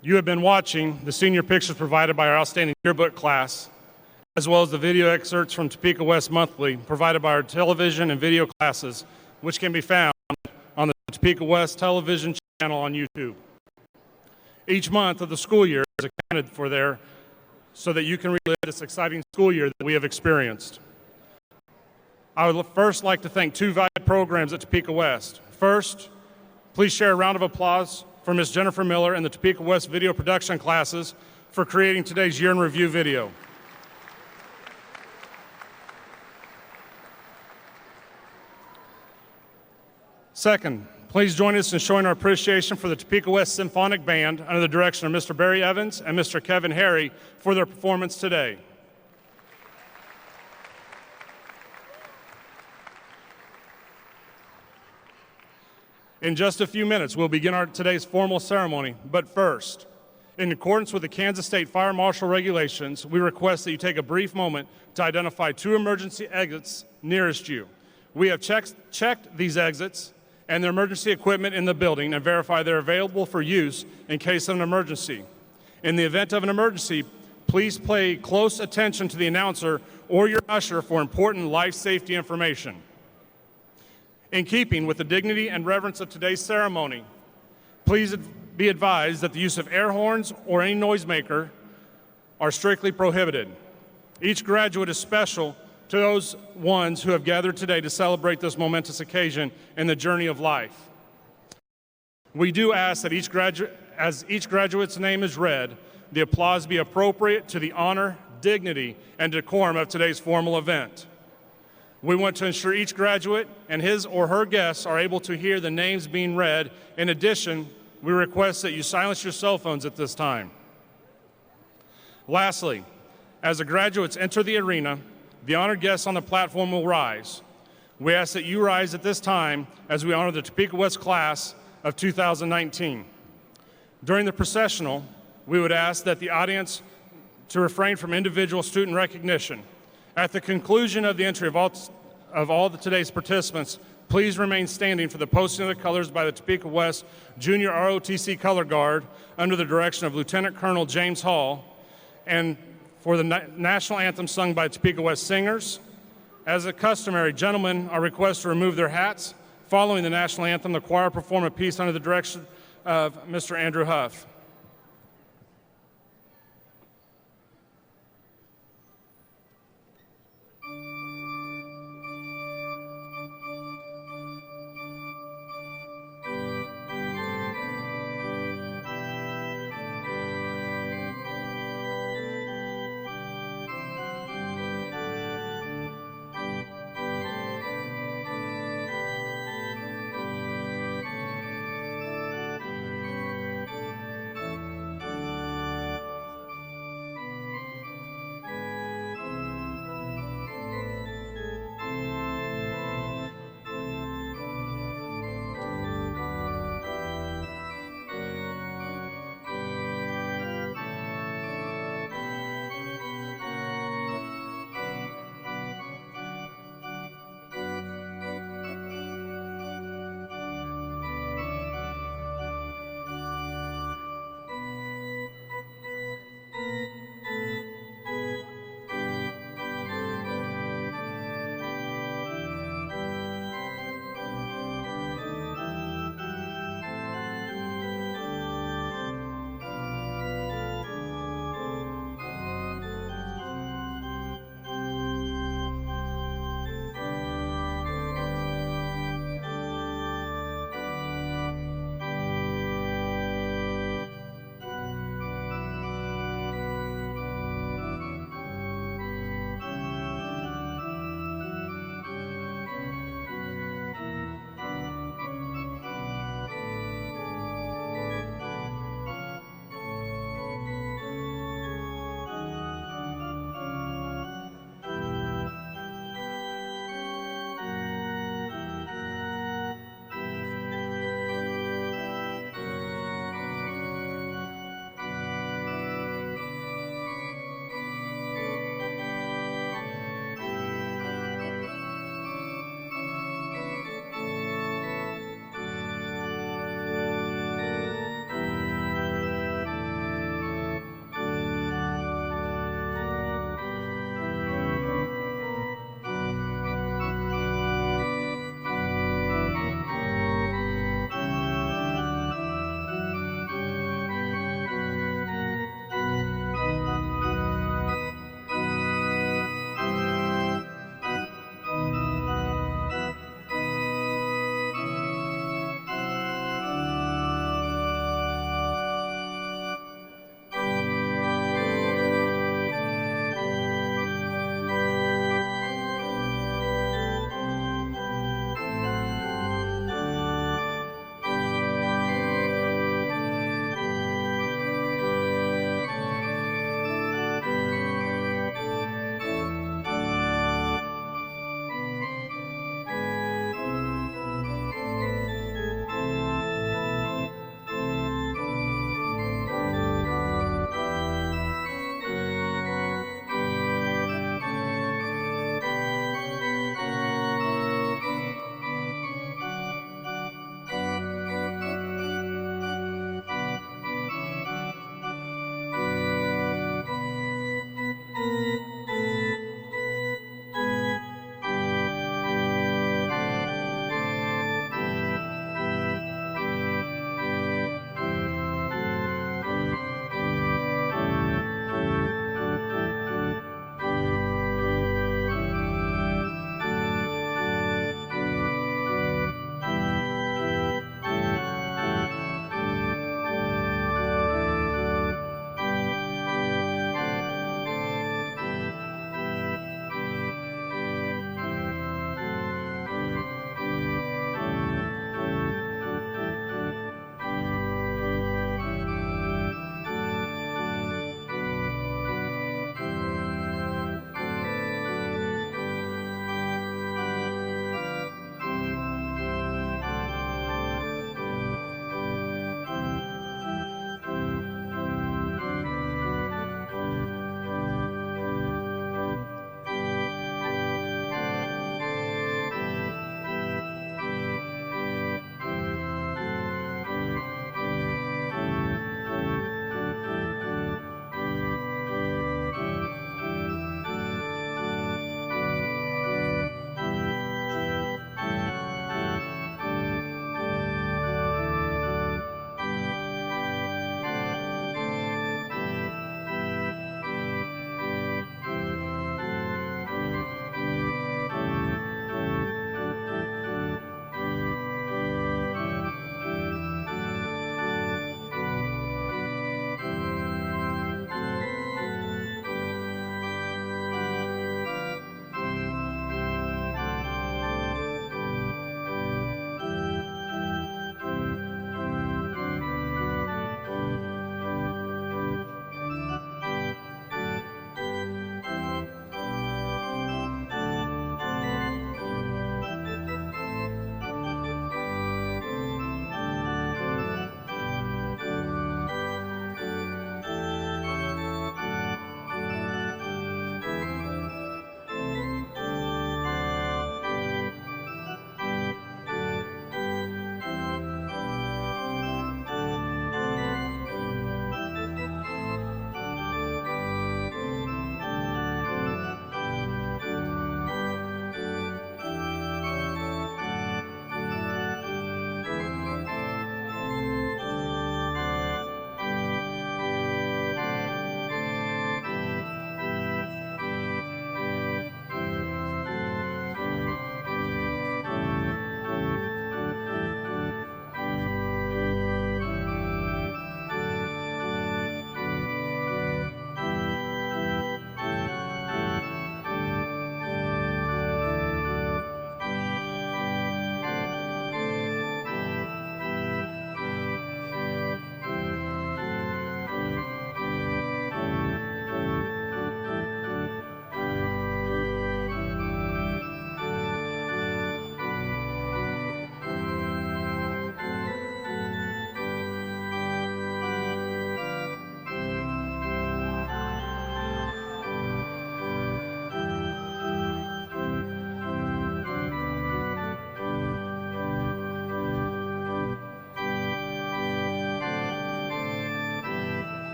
You have been watching the senior pictures provided by our outstanding yearbook class, as well as the video excerpts from Topeka West Monthly provided by our television and video classes, which can be found on the Topeka West television channel on YouTube. Each month of the school year is accounted for there so that you can relive this exciting school year that we have experienced. I would first like to thank two valued programs at Topeka West. First, please share a round of applause for Ms. Jennifer Miller and the Topeka West video production classes for creating today's year in review video. Second, please join us in showing our appreciation for the Topeka West Symphonic Band under the direction of Mr. Barry Evans and Mr. Kevin Harry for their performance today. In just a few minutes, we'll begin today's formal ceremony, but first, in accordance with the Kansas State Fire Marshal regulations, we request that you take a brief moment to identify two emergency exits nearest you. We have checked these exits and their emergency equipment in the building and verify they're available for use in case of an emergency. In the event of an emergency, please pay close attention to the announcer or your usher for important life safety information. In keeping with the dignity and reverence of today's ceremony, please be advised that the use of air horns or any noisemaker are strictly prohibited. Each graduate is special to those ones who have gathered today to celebrate this momentous occasion in the journey of life. We do ask that as each graduate's name is read, the applause be appropriate to the honor, dignity, and decorum of today's formal event. We want to ensure each graduate and his or her guests are able to hear the names being read. In addition, we request that you silence your cell phones at this time. Lastly, as the graduates enter the arena, the honored guests on the platform will rise. We ask that you rise at this time as we honor the Topeka West class of 2019. During the processional, we would ask that the audience to refrain from individual student recognition. At the conclusion of the entry of all today's participants, please remain standing for the posting of the colors by the Topeka West Junior ROTC Color Guard under the direction of Lieutenant Colonel James Hall, and for the national anthem sung by Topeka West singers. As a customary, gentlemen are requested to remove their hats. Following the national anthem, the choir perform a piece under the direction of Mr. Andrew Huff.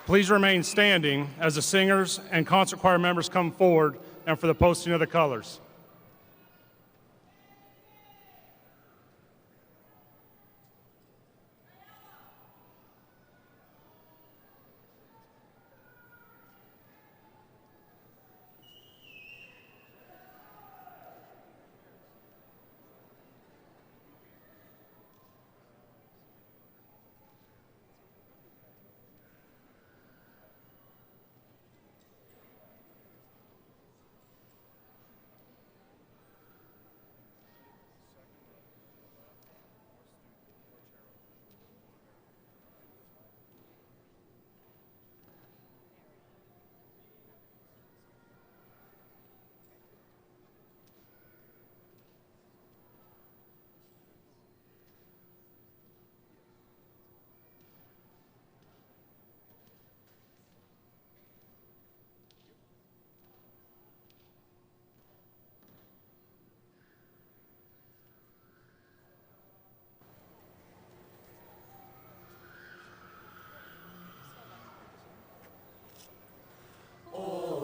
Please remain standing as the singers and concert choir members come forward and for the posting of the colors.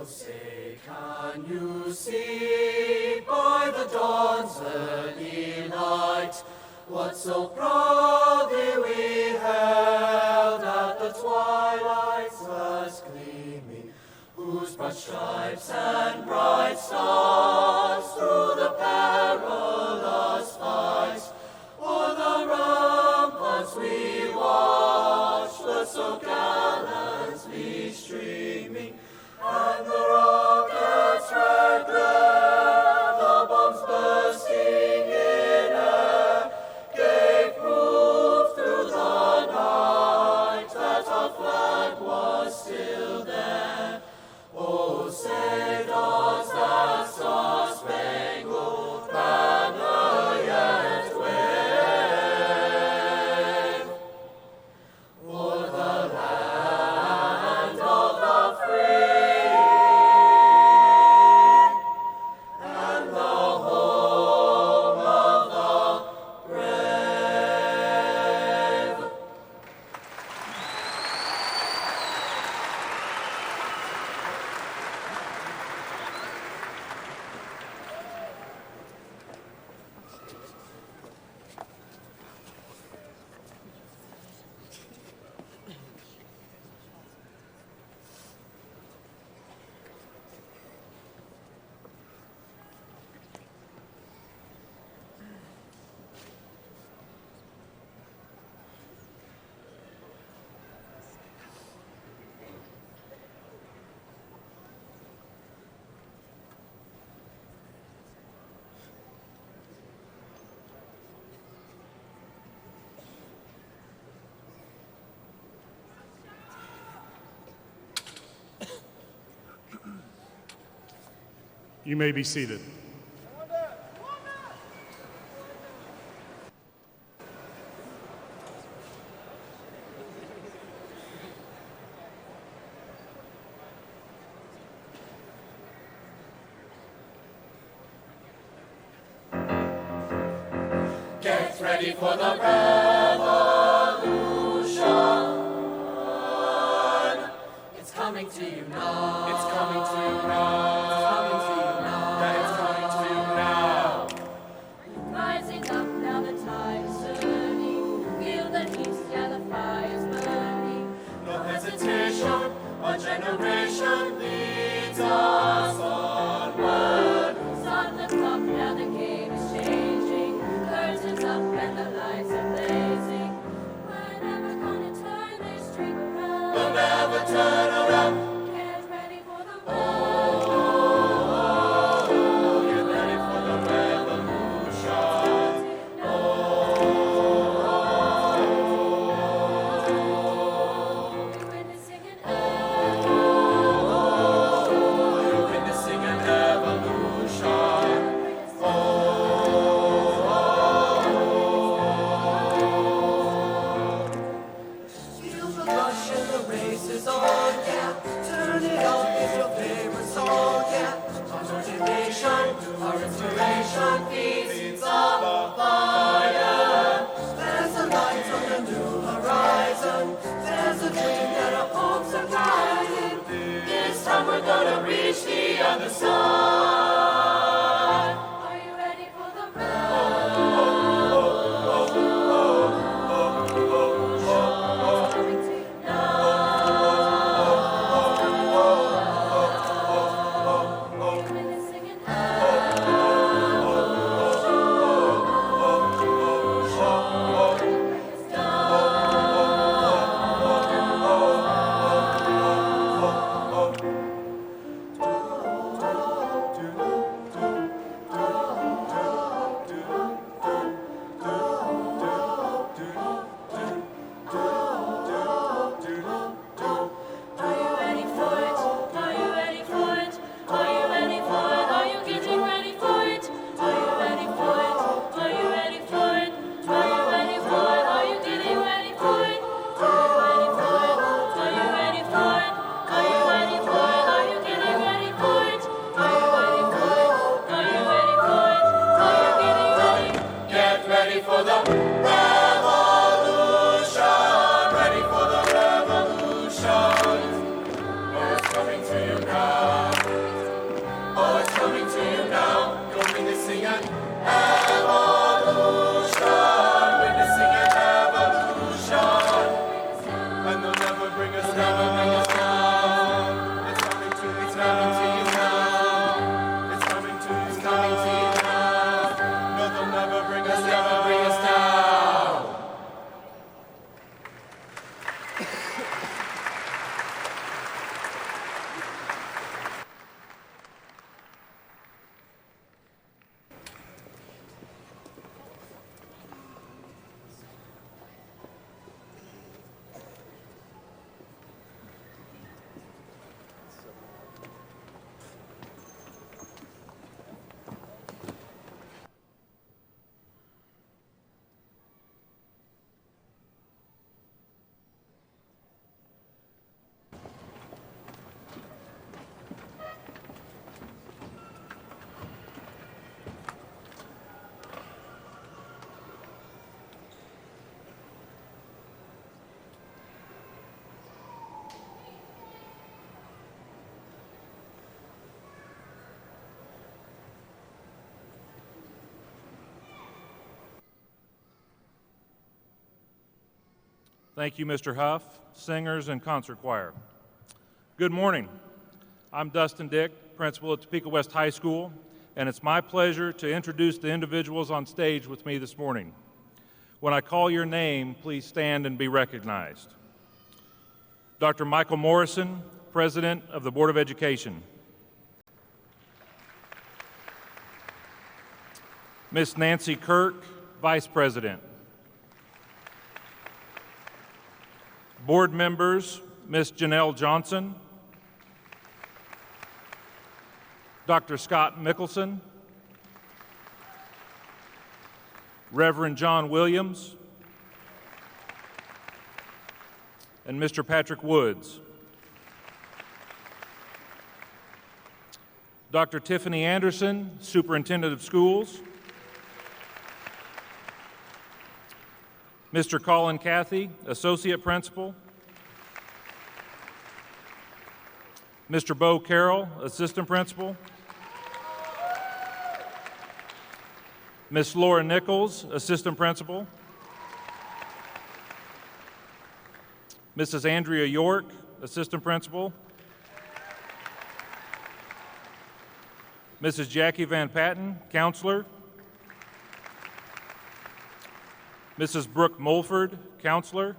Say, can you see by the dawn's early light what so proudly we held at the twilight's last gleaming, whose broad stripes and bright stars through the perilous fights o'er the ramparts we watched were so gallantly streaming. And the rocket's red glare, the bombs bursting in air, gave proof through the night that our flag was still there. Oh, say does that star-spangled banner yet wave o'er the land of the free? You may be seated. Get ready for the revolution. It's coming to you now. It's coming to you now. It's coming to you now. Yeah, it's coming to you now. Rising up now, the tide is turning. Feel the heat, yeah, the fire's burning. No hesitation, our generation leads us onward. Start the clock, now the game is changing. Curtains up and the lights are blazing. We're never gonna turn this dream around. We'll never turn around. Get ready for the Get ready for the revolution. You're witnessing an You're witnessing an evolution. Feel the rush and the race is on, yeah. Turn it up, it's your favorite song, yeah. Our motivation, our inspiration feeds the fire. There's a light on the new horizon. There's a dream that our hopes are Thank you, Mr. Huff, singers and concert choir. Good morning. I'm Dustin Dick, principal at Topeka West High School, and it's my pleasure to introduce the individuals on stage with me this morning. When I call your name, please stand and be recognized. Dr. Michael Morrison, President of the Board of Education. Miss Nancy Kirk, Vice President. Board members, Miss Janelle Johnson, Dr. Scott Mickelson, Reverend John Williams, and Mr. Patrick Woods. Dr. Tiffany Anderson, Superintendent of Schools, Mr. Colin Cathy, Associate Principal, Mr. Bo Carroll, Assistant Principal, Miss Laura Nichols, Assistant Principal, Mrs. Andrea York, Assistant Principal, Mrs. Jackie Van Patten, Counselor, Mrs. Brooke Mulford, Counselor,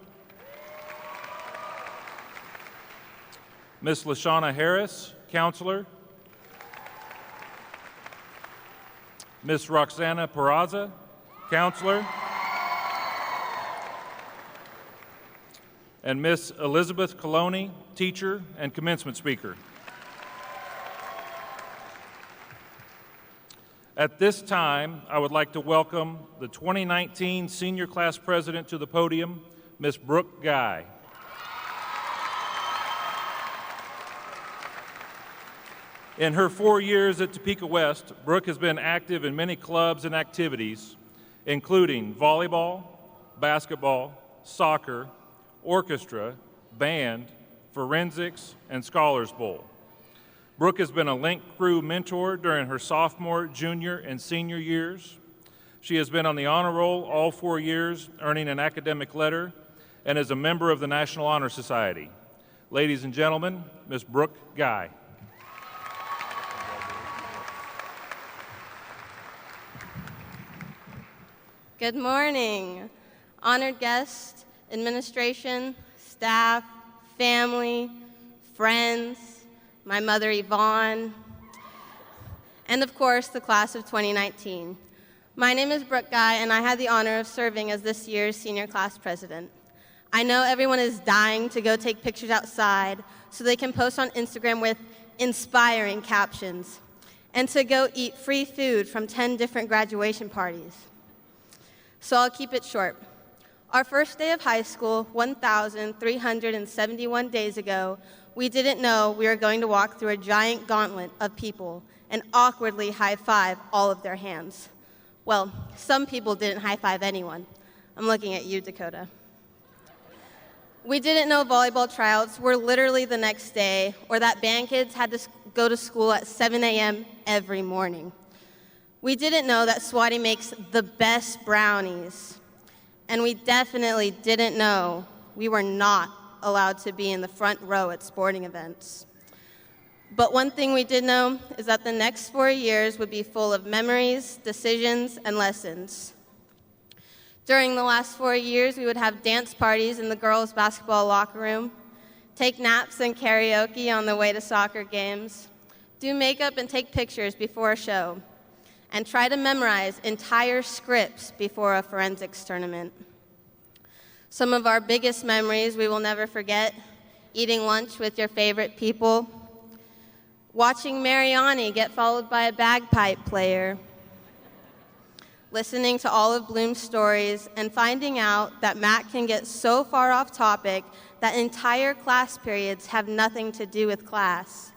Miss LaShawna Harris, Counselor, Miss Roxana Peraza, Counselor, and Miss Elizabeth Coloni, Teacher and Commencement Speaker. At this time, I would like to welcome the 2019 Senior Class President to the podium, Miss Brooke Guy. In her 4 years at Topeka West, Brooke has been active in many clubs and activities, including volleyball, basketball, soccer, orchestra, band, forensics, and Scholars Bowl. Brooke has been a Link Crew mentor during her sophomore, junior, and senior years. She has been on the honor roll all 4 years, earning an academic letter, and is a member of the National Honor Society. Ladies and gentlemen, Ms. Brooke Guy. Good morning, honored guests, administration, staff, family, friends, my mother Yvonne, and of course the class of 2019. My name is Brooke Guy, and I had the honor of serving as this year's senior class president. I know everyone is dying to go take pictures outside so they can post on Instagram with inspiring captions, and to go eat free food from 10 different graduation parties. So I'll keep it short. Our first day of high school, 1,371 days ago, we didn't know we were going to walk through a giant gauntlet of people and awkwardly high-five all of their hands. Well, some people didn't high-five anyone. I'm looking at you, Dakota. We didn't know volleyball tryouts were literally the next day, or that band kids had to go to school at 7 a.m. every morning. We didn't know that Swati makes the best brownies. And we definitely didn't know we were not allowed to be in the front row at sporting events. But one thing we did know is that the next 4 years would be full of memories, decisions, and lessons. During the last 4 years, we would have dance parties in the girls' basketball locker room, take naps and karaoke on the way to soccer games, do makeup and take pictures before a show, and try to memorize entire scripts before a forensics tournament. Some of our biggest memories we will never forget: eating lunch with your favorite people, watching Mariani get followed by a bagpipe player, listening to all of Bloom's stories, and finding out that Matt can get so far off topic that entire class periods have nothing to do with class.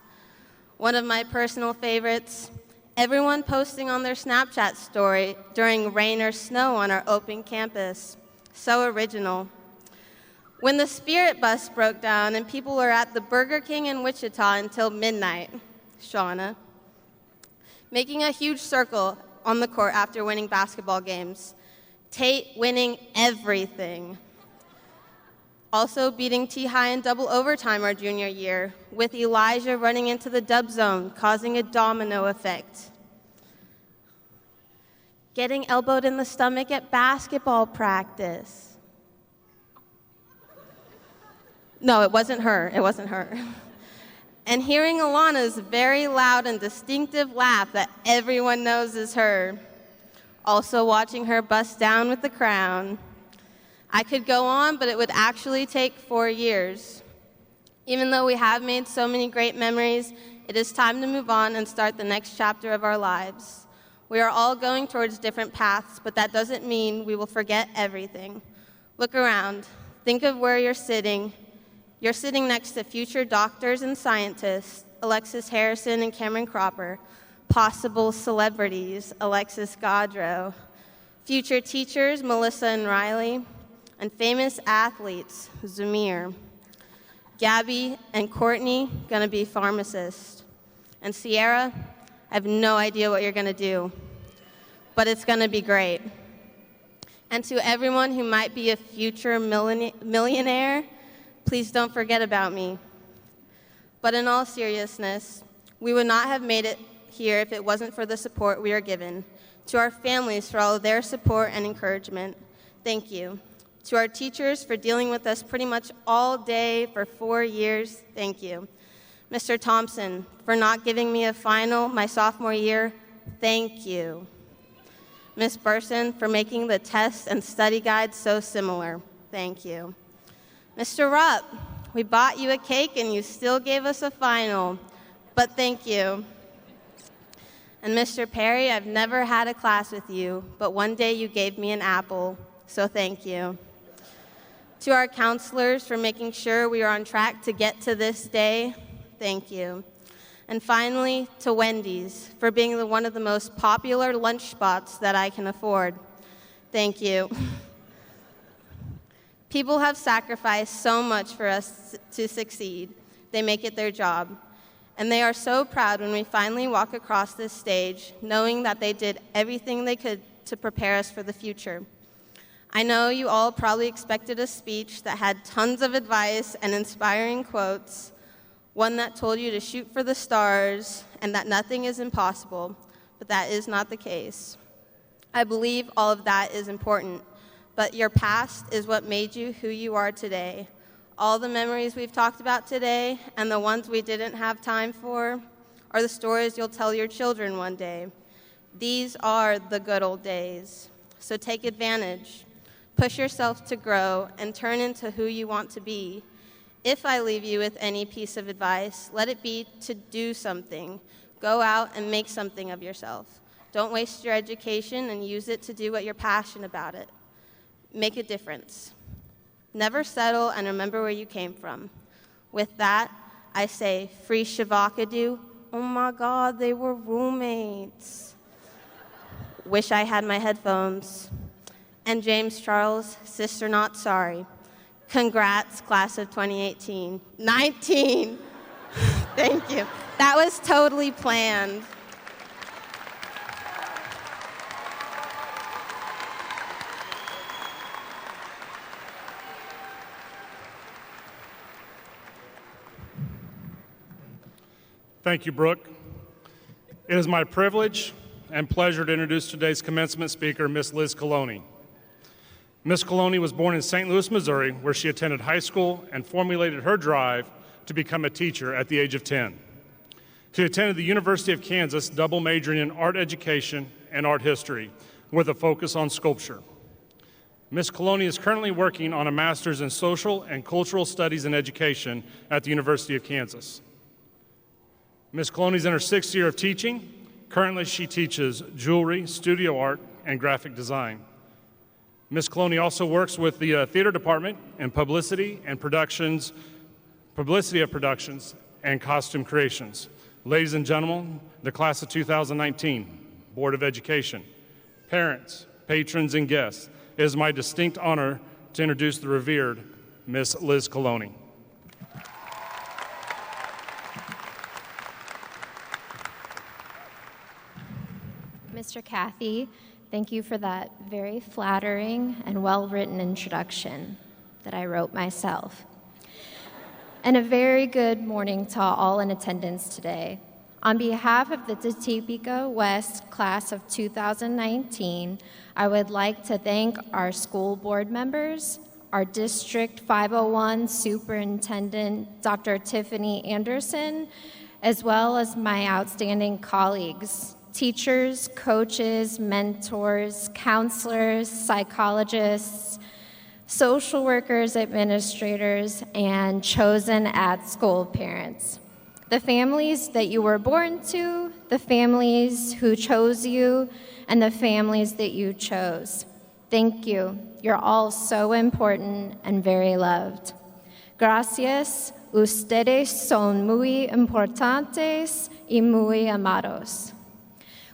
One of my personal favorites: everyone posting on their Snapchat story during rain or snow on our open campus. So original. When the Spirit bus broke down and people were at the Burger King in Wichita until midnight. Shauna. Making a huge circle on the court after winning basketball games. Tate winning everything. Also beating T-High in double overtime our junior year, with Elijah running into the dub zone, causing a domino effect. Getting elbowed in the stomach at basketball practice. No, it wasn't her. It wasn't her. And hearing Alana's very loud and distinctive laugh that everyone knows is her. Also watching her bust down with the crown. I could go on, but it would actually take 4 years. Even though we have made so many great memories, it is time to move on and start the next chapter of our lives. We are all going towards different paths, but that doesn't mean we will forget everything. Look around. Think of where you're sitting. You're sitting next to future doctors and scientists, Alexis Harrison and Cameron Cropper, possible celebrities, Alexis Gaudreau, future teachers, Melissa and Riley, and famous athletes, Zamir. Gabby and Courtney, gonna be pharmacists. And Sierra, I have no idea what you're gonna do, but it's gonna be great. And to everyone who might be a future millionaire, please don't forget about me. But in all seriousness, we would not have made it here if it wasn't for the support we are given. To our families for all of their support and encouragement, thank you. To our teachers for dealing with us pretty much all day for 4 years, thank you. Mr. Thompson, for not giving me a final my sophomore year, thank you. Ms. Burson, for making the tests and study guides so similar, thank you. Mr. Rupp, we bought you a cake and you still gave us a final, but thank you. And Mr. Perry, I've never had a class with you, but one day you gave me an apple, so thank you. To our counselors for making sure we are on track to get to this day, thank you. And finally, to Wendy's for being one of the most popular lunch spots that I can afford. Thank you. People have sacrificed so much for us to succeed. They make it their job. And they are so proud when we finally walk across this stage, knowing that they did everything they could to prepare us for the future. I know you all probably expected a speech that had tons of advice and inspiring quotes, one that told you to shoot for the stars and that nothing is impossible, but that is not the case. I believe all of that is important, but your past is what made you who you are today. All the memories we've talked about today and the ones we didn't have time for are the stories you'll tell your children one day. These are the good old days, so take advantage. Push yourself to grow and turn into who you want to be. If I leave you with any piece of advice, let it be to do something. Go out and make something of yourself. Don't waste your education and use it to do what you're passionate about it. Make a difference. Never settle and remember where you came from. With that, I say, free Shavakadu. Oh my God, they were roommates. Wish I had my headphones. And James Charles, sister not sorry. Congrats, class of 2018. 19. Thank you. That was totally planned. Thank you, Brooke. It is my privilege and pleasure to introduce today's commencement speaker, Miss Liz Coloni. Miss Coloni was born in St. Louis, Missouri, where she attended high school and formulated her drive to become a teacher at the age of 10. She attended the University of Kansas, double majoring in art education and art history, with a focus on sculpture. Miss Coloni is currently working on a master's in social and cultural studies and education at the University of Kansas. Miss Coloni is in her 6th year of teaching. Currently, she teaches jewelry, studio art, and graphic design. Ms. Coloni also works with the theater department in publicity of productions and costume creations. Ladies and gentlemen, the class of 2019, Board of Education, parents, patrons, and guests, it is my distinct honor to introduce the revered Ms. Liz Coloni. Mr. Cathy, thank you for that very flattering and well-written introduction. that I wrote myself. And a very good morning to all in attendance today. On behalf of the Topeka West class of 2019, I would like to thank our school board members, our District 501 Superintendent, Dr. Tiffany Anderson, as well as my outstanding colleagues, teachers, coaches, mentors, counselors, psychologists, social workers, administrators, and chosen at-school parents. The families that you were born to, the families who chose you, and the families that you chose. Thank you. You're all so important and very loved. Gracias. Ustedes son muy importantes y muy amados.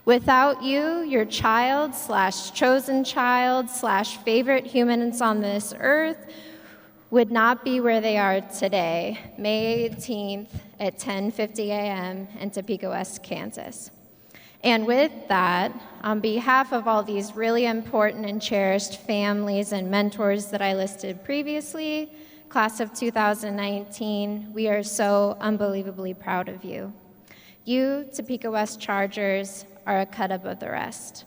Without you, your child/chosen child/favorite humans on this earth would not be where they are today, May 18th at 10:50 a.m. in Topeka West, Kansas. And with that, on behalf of all these really important and cherished families and mentors that I listed previously, class of 2019, we are so unbelievably proud of you. You, Topeka West Chargers, are a cut above the rest.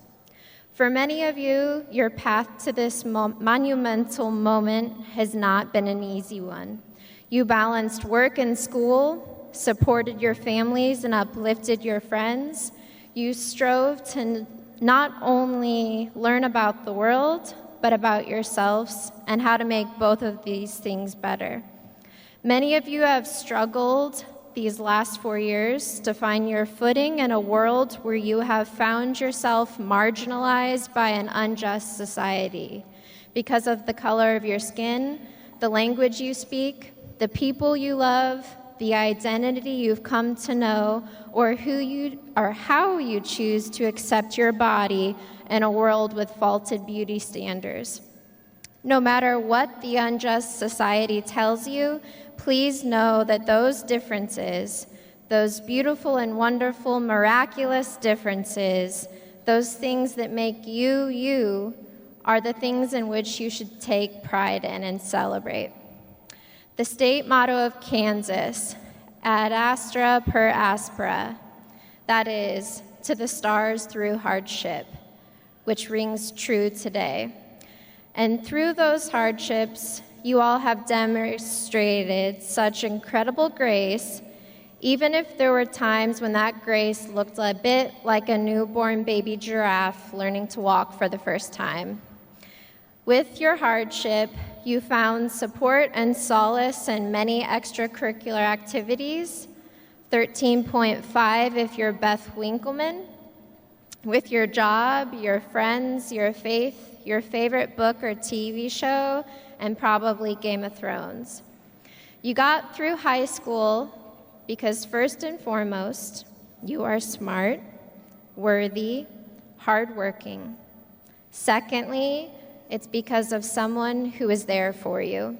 For many of you, your path to this monumental moment has not been an easy one. You balanced work and school, supported your families, and uplifted your friends. You strove to not only learn about the world, but about yourselves and how to make both of these things better. Many of you have struggled these last 4 years to find your footing in a world where you have found yourself marginalized by an unjust society because of the color of your skin, the language you speak, the people you love, the identity you've come to know, or how you choose to accept your body in a world with faulted beauty standards. No matter what the unjust society tells you, please know that those differences, those beautiful and wonderful, miraculous differences, those things that make you, you, are the things in which you should take pride in and celebrate. The state motto of Kansas, ad astra per aspera, that is, to the stars through hardship, which rings true today. And through those hardships, you all have demonstrated such incredible grace, even if there were times when that grace looked a bit like a newborn baby giraffe learning to walk for the first time. With your hardship, you found support and solace in many extracurricular activities, 13.5 if you're Beth Winkleman, with your job, your friends, your faith, your favorite book or TV show, and probably Game of Thrones. You got through high school because first and foremost, you are smart, worthy, hardworking. Secondly, it's because of someone who is there for you.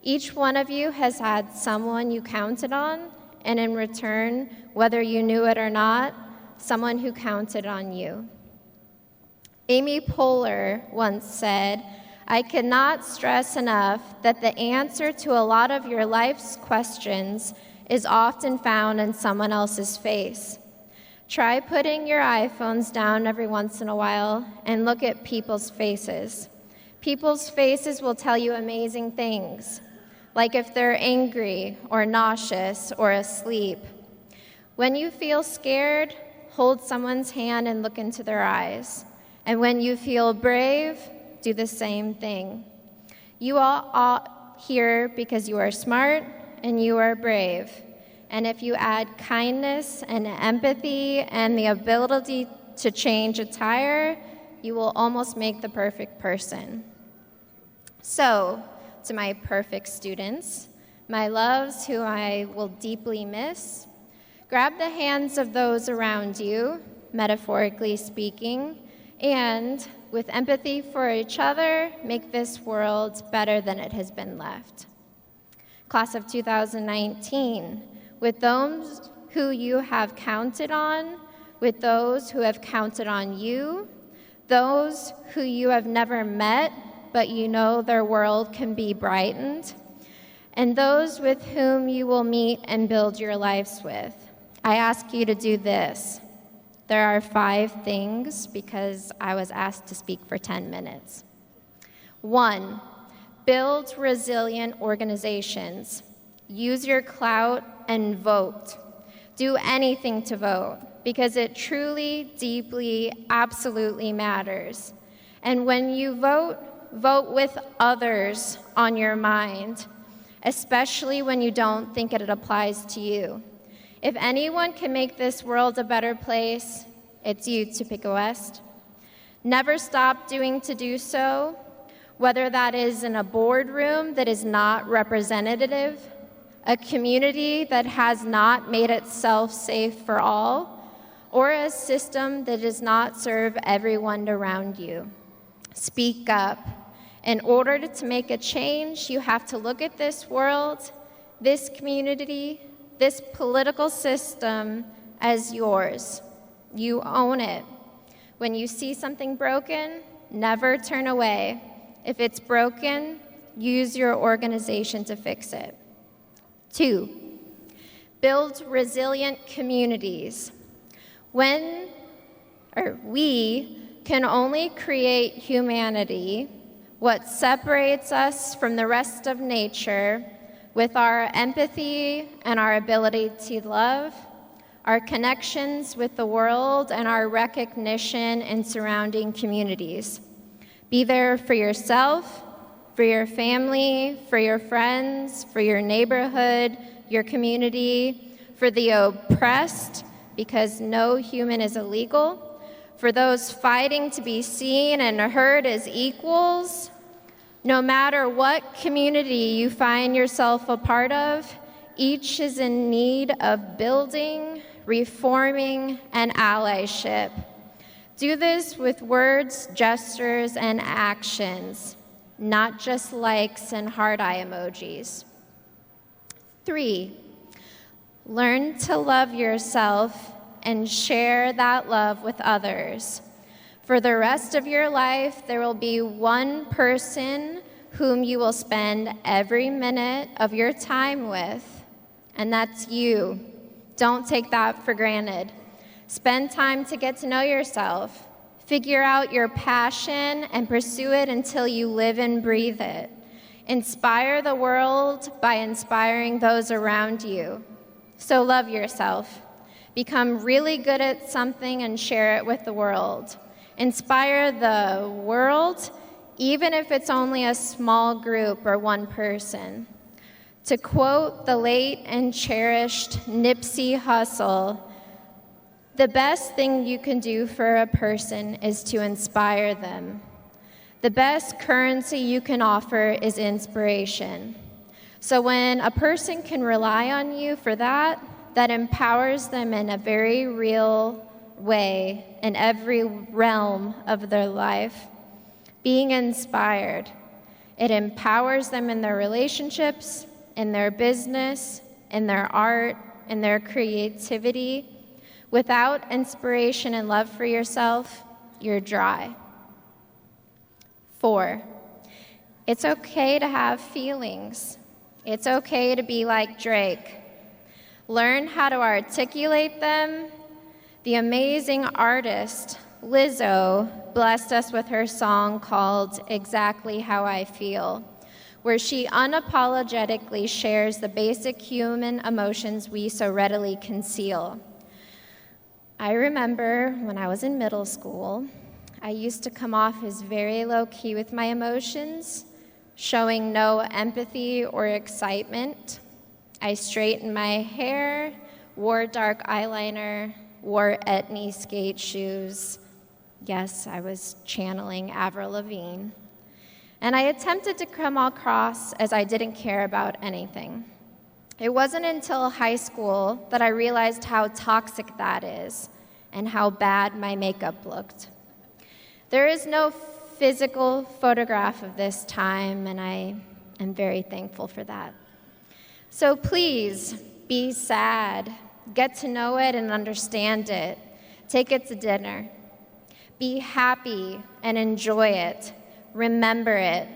Each one of you has had someone you counted on, and in return, whether you knew it or not, someone who counted on you. Amy Poehler once said, "I cannot stress enough that the answer to a lot of your life's questions is often found in someone else's face." Try putting your iPhones down every once in a while and look at people's faces. People's faces will tell you amazing things, like if they're angry or nauseous or asleep. When you feel scared, hold someone's hand and look into their eyes. And when you feel brave, do the same thing. You all are here because you are smart and you are brave. And if you add kindness and empathy and the ability to change a tire, you will almost make the perfect person. So, to my perfect students, my loves who I will deeply miss, grab the hands of those around you, metaphorically speaking, and with empathy for each other, make this world better than it has been left. Class of 2019, with those who you have counted on, with those who have counted on you, those who you have never met, but you know their world can be brightened, and those with whom you will meet and build your lives with. I ask you to do this. There are 5 things because I was asked to speak for 10 minutes. 1, build resilient organizations. Use your clout and vote. Do anything to vote because it truly, deeply, absolutely matters. And when you vote, vote with others on your mind, especially when you don't think it applies to you. If anyone can make this world a better place, it's you, Topeka West. Never stop to do so, whether that is in a boardroom that is not representative, a community that has not made itself safe for all, or a system that does not serve everyone around you. Speak up. In order to make a change, you have to look at this world, this community, this political system as yours. You own it. When you see something broken, never turn away. If it's broken, use your organization to fix it. 2, build resilient communities. We can only create humanity, what separates us from the rest of nature, with our empathy and our ability to love, our connections with the world, and our recognition in surrounding communities. Be there for yourself, for your family, for your friends, for your neighborhood, your community, for the oppressed, because no human is illegal, for those fighting to be seen and heard as equals. No matter what community you find yourself a part of, each is in need of building, reforming, and allyship. Do this with words, gestures, and actions, not just likes and heart eye emojis. 3, learn to love yourself and share that love with others. For the rest of your life, there will be one person whom you will spend every minute of your time with, and that's you. Don't take that for granted. Spend time to get to know yourself. Figure out your passion and pursue it until you live and breathe it. Inspire the world by inspiring those around you. So love yourself. Become really good at something and share it with the world. Inspire the world, even if it's only a small group or one person. To quote the late and cherished Nipsey Hussle, the best thing you can do for a person is to inspire them. The best currency you can offer is inspiration. So when a person can rely on you for that, that empowers them in a very real way in every realm of their life. Being inspired, it empowers them in their relationships, in their business, in their art, in their creativity. Without inspiration and love for yourself, you're dry. 4, it's okay to have feelings. It's okay to be like Drake. Learn how to articulate them. The amazing artist, Lizzo, blessed us with her song called Exactly How I Feel, where she unapologetically shares the basic human emotions we so readily conceal. I remember when I was in middle school, I used to come off as very low-key with my emotions, showing no empathy or excitement. I straightened my hair, wore dark eyeliner, wore Etnie skate shoes. Yes, I was channeling Avril Lavigne. And I attempted to come across as I didn't care about anything. It wasn't until high school that I realized how toxic that is and how bad my makeup looked. There is no physical photograph of this time, and I am very thankful for that. So please, be sad. Get to know it and understand it. Take it to dinner. Be happy and enjoy it. Remember it.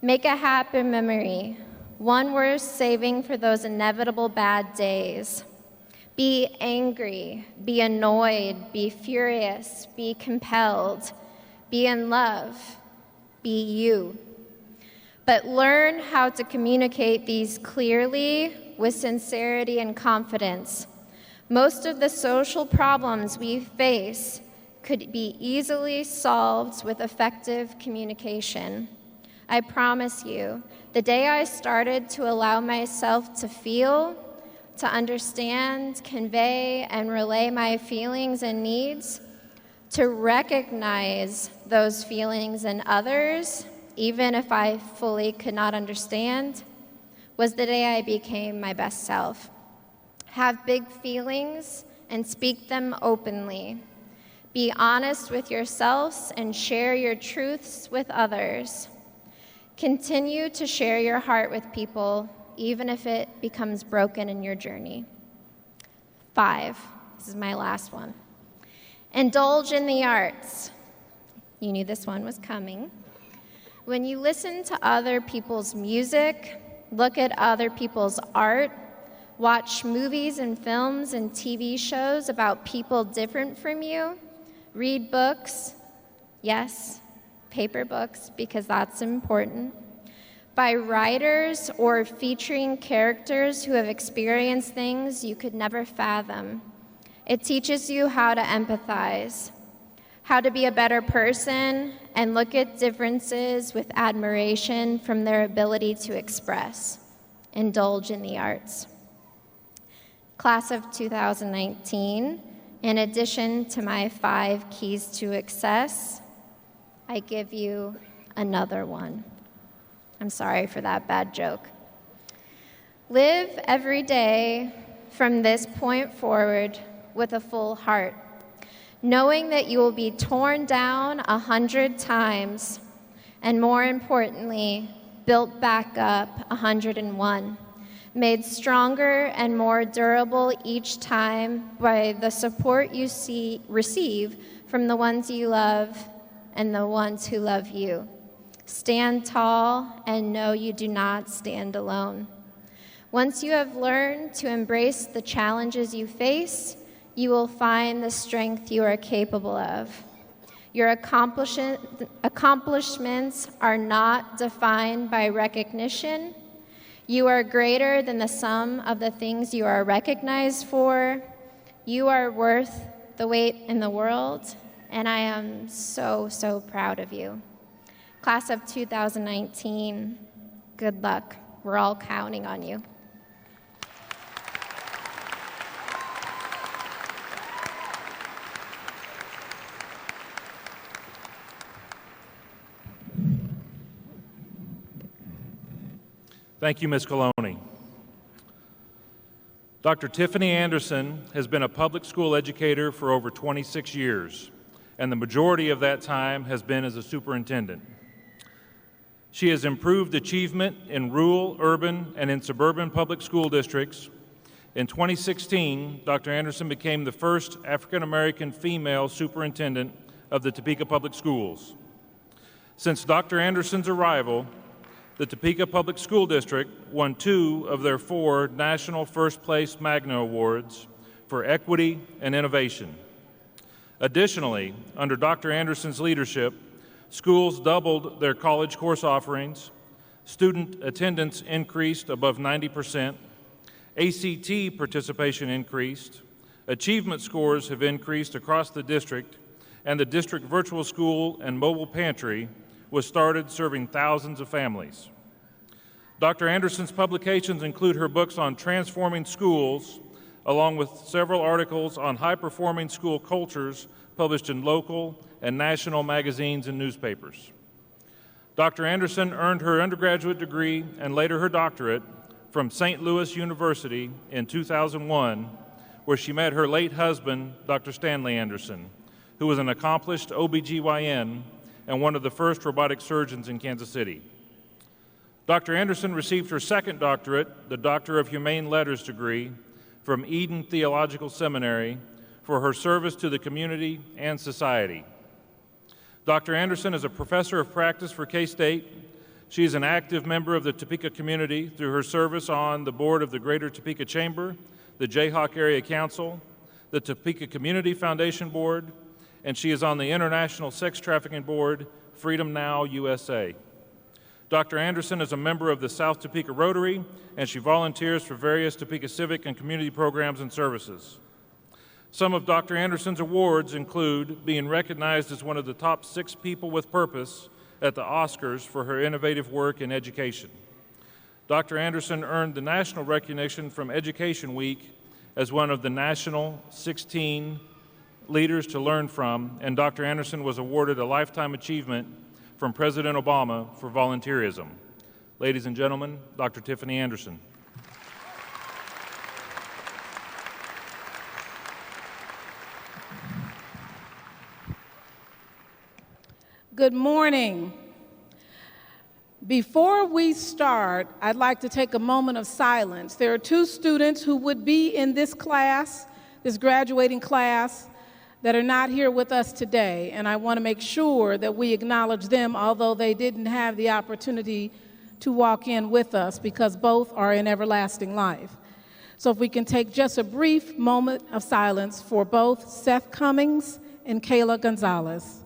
Make a happy memory, one worth saving for those inevitable bad days. Be angry, be annoyed, be furious, be compelled, be in love, be you. But learn how to communicate these clearly with sincerity and confidence. Most of the social problems we face could be easily solved with effective communication. I promise you, the day I started to allow myself to feel, to understand, convey, and relay my feelings and needs, to recognize those feelings in others, even if I fully could not understand, was the day I became my best self. Have big feelings and speak them openly. Be honest with yourselves and share your truths with others. Continue to share your heart with people, even if it becomes broken in your journey. 5, this is my last one. Indulge in the arts. You knew this one was coming. When you listen to other people's music, look at other people's art, watch movies and films and TV shows about people different from you, read books, yes, paper books, because that's important, by writers or featuring characters who have experienced things you could never fathom. It teaches you how to empathize, how to be a better person, and look at differences with admiration from their ability to express. Indulge in the arts. Class of 2019, in addition to my 5 keys to success, I give you another one. I'm sorry for that bad joke. Live every day from this point forward with a full heart, knowing that you will be torn down 100 times, and more importantly, built back up 101, made stronger and more durable each time by the support you receive from the ones you love and the ones who love you. Stand tall and know you do not stand alone. Once you have learned to embrace the challenges you face, you will find the strength you are capable of. Your accomplishments are not defined by recognition. You are greater than the sum of the things you are recognized for. You are worth the weight in the world, and I am so, so proud of you. Class of 2019, good luck. We're all counting on you. Thank you, Ms. Coloni. Dr. Tiffany Anderson has been a public school educator for over 26 years, and the majority of that time has been as a superintendent. She has improved achievement in rural, urban, and in suburban public school districts. In 2016, Dr. Anderson became the first African-American female superintendent of the Topeka Public Schools. Since Dr. Anderson's arrival, the Topeka Public School District won 2 of their 4 National First Place Magna Awards for equity and innovation. Additionally, under Dr. Anderson's leadership, schools doubled their college course offerings, student attendance increased above 90%, ACT participation increased, achievement scores have increased across the district, and the district virtual school and mobile pantry was started serving thousands of families. Dr. Anderson's publications include her books on transforming schools, along with several articles on high-performing school cultures published in local and national magazines and newspapers. Dr. Anderson earned her undergraduate degree and later her doctorate from St. Louis University in 2001, where she met her late husband, Dr. Stanley Anderson, who was an accomplished OBGYN and one of the first robotic surgeons in Kansas City. Dr. Anderson received her second doctorate, the Doctor of Humane Letters degree, from Eden Theological Seminary for her service to the community and society. Dr. Anderson is a professor of practice for K-State. She is an active member of the Topeka community through her service on the board of the Greater Topeka Chamber, the Jayhawk Area Council, the Topeka Community Foundation Board, and she is on the International Sex Trafficking Board, Freedom Now USA. Dr. Anderson is a member of the South Topeka Rotary, and she volunteers for various Topeka civic and community programs and services. Some of Dr. Anderson's awards include being recognized as one of the top 6 people with purpose at the Oscars for her innovative work in education. Dr. Anderson earned the national recognition from Education Week as one of the national 16 leaders to learn from, and Dr. Anderson was awarded a Lifetime Achievement from President Obama for volunteerism. Ladies and gentlemen, Dr. Tiffany Anderson. Good morning. Before we start, I'd like to take a moment of silence. There are 2 students who would be in this class, this graduating class, that are not here with us today, and I want to make sure that we acknowledge them, although they didn't have the opportunity to walk in with us, because both are in everlasting life. So if we can take just a brief moment of silence for both Seth Cummings and Kayla Gonzalez.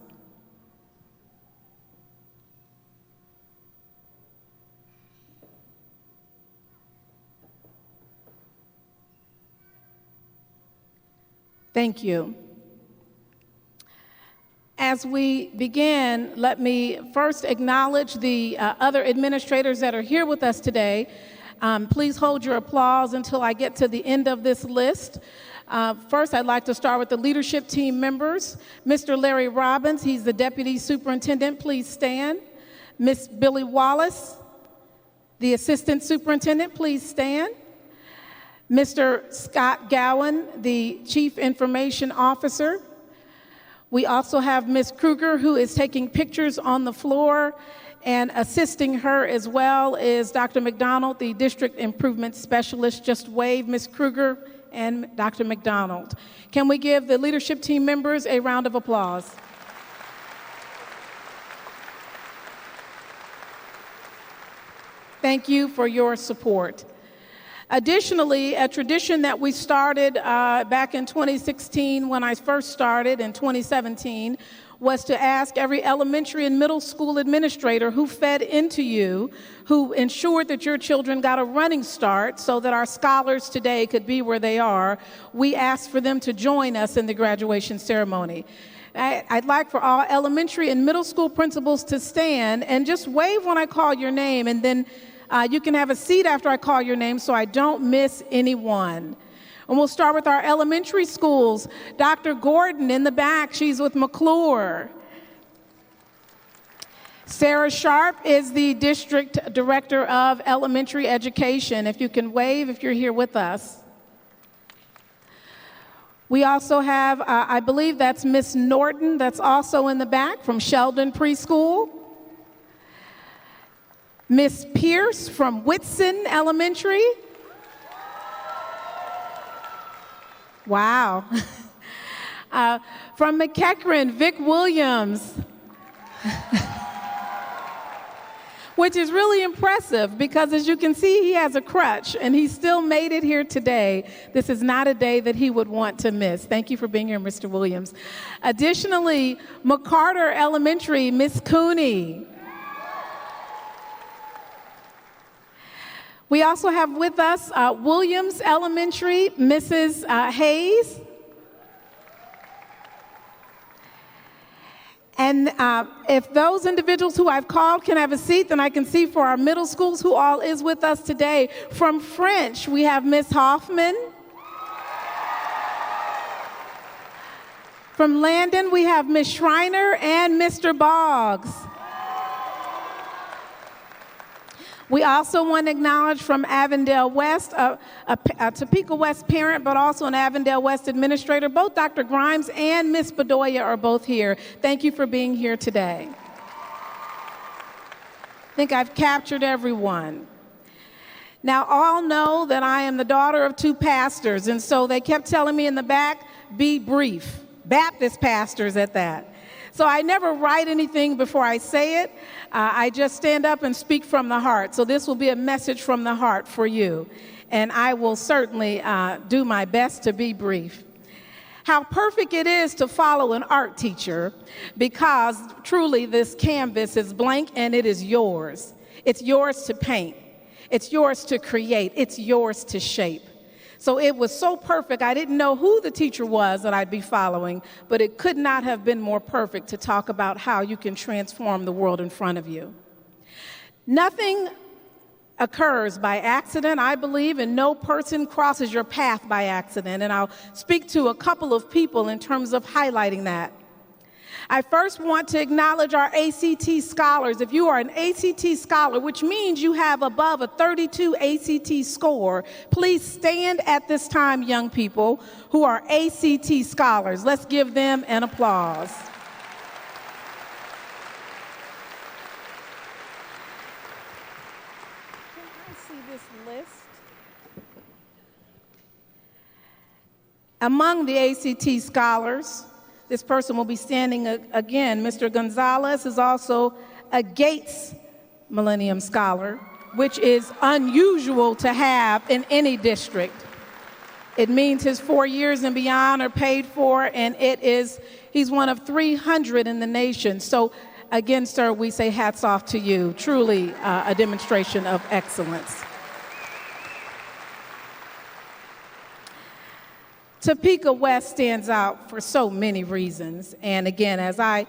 Thank you. As we begin, let me first acknowledge the other administrators that are here with us today. Please hold your applause until I get to the end of this list. First, I'd like to start with the leadership team members. Mr. Larry Robbins, he's the Deputy Superintendent, please stand. Miss Billy Wallace, the Assistant Superintendent, please stand. Mr. Scott Gowan, the Chief Information Officer. We also have Ms. Kruger, who is taking pictures on the floor, and assisting her as well is Dr. McDonald, the District Improvement Specialist. Just wave, Ms. Kruger and Dr. McDonald. Can we give the leadership team members a round of applause? Thank you for your support. Additionally, a tradition that we started back in 2016 when I first started in 2017 was to ask every elementary and middle school administrator who fed into you, who ensured that your children got a running start so that our scholars today could be where they are, we asked for them to join us in the graduation ceremony. I'd like for all elementary and middle school principals to stand and just wave when I call your name, and then you can have a seat after I call your name so I don't miss anyone. And we'll start with our elementary schools. Dr. Gordon in the back, she's with McClure. Sarah Sharp is the District Director of Elementary Education. If you can wave if you're here with us. We also have, I believe that's Miss Norton, that's also in the back from Sheldon Preschool. Miss Pierce from Whitson Elementary. Wow. From McEachran, Vic Williams. Which is really impressive because, as you can see, he has a crutch and he still made it here today. This is not a day that he would want to miss. Thank you for being here, Mr. Williams. Additionally, McCarter Elementary, Miss Cooney. We also have with us Williams Elementary, Mrs. Hayes. And if those individuals who I've called can have a seat, then I can see for our middle schools who all is with us today. From French, we have Miss Hoffman. From Landon, we have Miss Schreiner and Mr. Boggs. We also want to acknowledge from Avondale West, a Topeka West parent, but also an Avondale West administrator. Both Dr. Grimes and Miss Bedoya are both here. Thank you for being here today. I think I've captured everyone. Now, all know that I am the daughter of 2 pastors, and so they kept telling me in the back, be brief. Baptist pastors at that. So I never write anything before I say it. I just stand up and speak from the heart. So this will be a message from the heart for you. And I will certainly do my best to be brief. How perfect it is to follow an art teacher, because truly this canvas is blank and it is yours. It's yours to paint. It's yours to create. It's yours to shape. So it was so perfect. I didn't know who the teacher was that I'd be following, but it could not have been more perfect to talk about how you can transform the world in front of you. Nothing occurs by accident, I believe, and no person crosses your path by accident. And I'll speak to a couple of people in terms of highlighting that. I first want to acknowledge our ACT scholars. If you are an ACT scholar, which means you have above a 32 ACT score, please stand at this time, young people who are ACT scholars. Let's give them an applause. Can I see this list? Among the ACT scholars, this person will be standing again. Mr. Gonzalez is also a Gates Millennium Scholar, which is unusual to have in any district. It means his 4 years and beyond are paid for, and he's one of 300 in the nation. So again, sir, we say hats off to you. Truly a demonstration of excellence. Topeka West stands out for so many reasons. And again, as I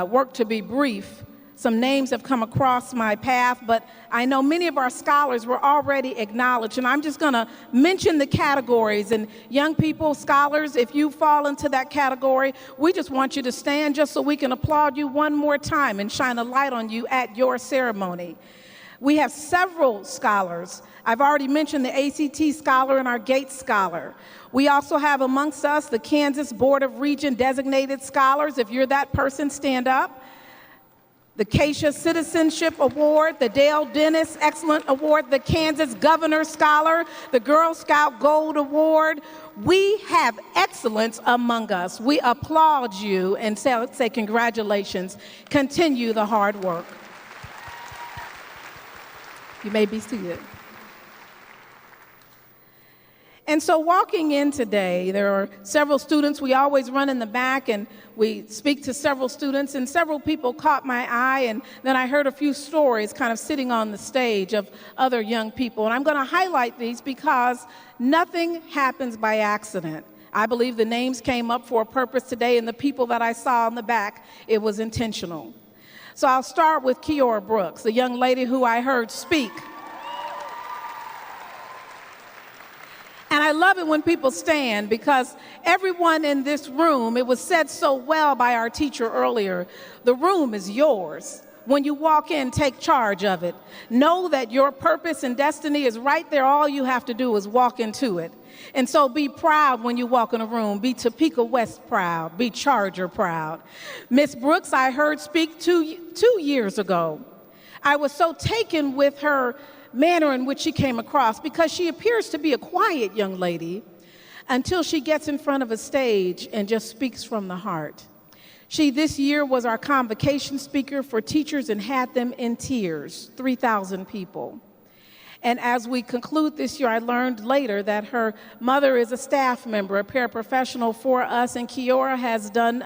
work to be brief, some names have come across my path, but I know many of our scholars were already acknowledged. And I'm just going to mention the categories. And young people, scholars, if you fall into that category, we just want you to stand just so we can applaud you one more time and shine a light on you at your ceremony. We have several scholars. I've already mentioned the ACT scholar and our Gates scholar. We also have amongst us the Kansas Board of Regents designated scholars. If you're that person, stand up. The Keisha Citizenship Award, the Dale Dennis Excellent Award, the Kansas Governor Scholar, the Girl Scout Gold Award. We have excellence among us. We applaud you and say congratulations. Continue the hard work. You may be seated. And so walking in today, there are several students. We always run in the back and we speak to several students, and several people caught my eye, and then I heard a few stories kind of sitting on the stage of other young people. And I'm going to highlight these because nothing happens by accident. I believe the names came up for a purpose today, and the people that I saw in the back, it was intentional. So I'll start with Kiora Brooks, the young lady who I heard speak. And I love it when people stand, because everyone in this room, it was said so well by our teacher earlier, the room is yours. When you walk in, take charge of it. Know that your purpose and destiny is right there. All you have to do is walk into it. And so be proud when you walk in a room. Be Topeka West proud. Be Charger proud. Miss Brooks, I heard speak two years ago. I was so taken with her manner in which she came across, because she appears to be a quiet young lady until she gets in front of a stage and just speaks from the heart. She this year was our convocation speaker for teachers and had them in tears, 3,000 people. And as we conclude this year, I learned later that her mother is a staff member, a paraprofessional for us, and Kiora has done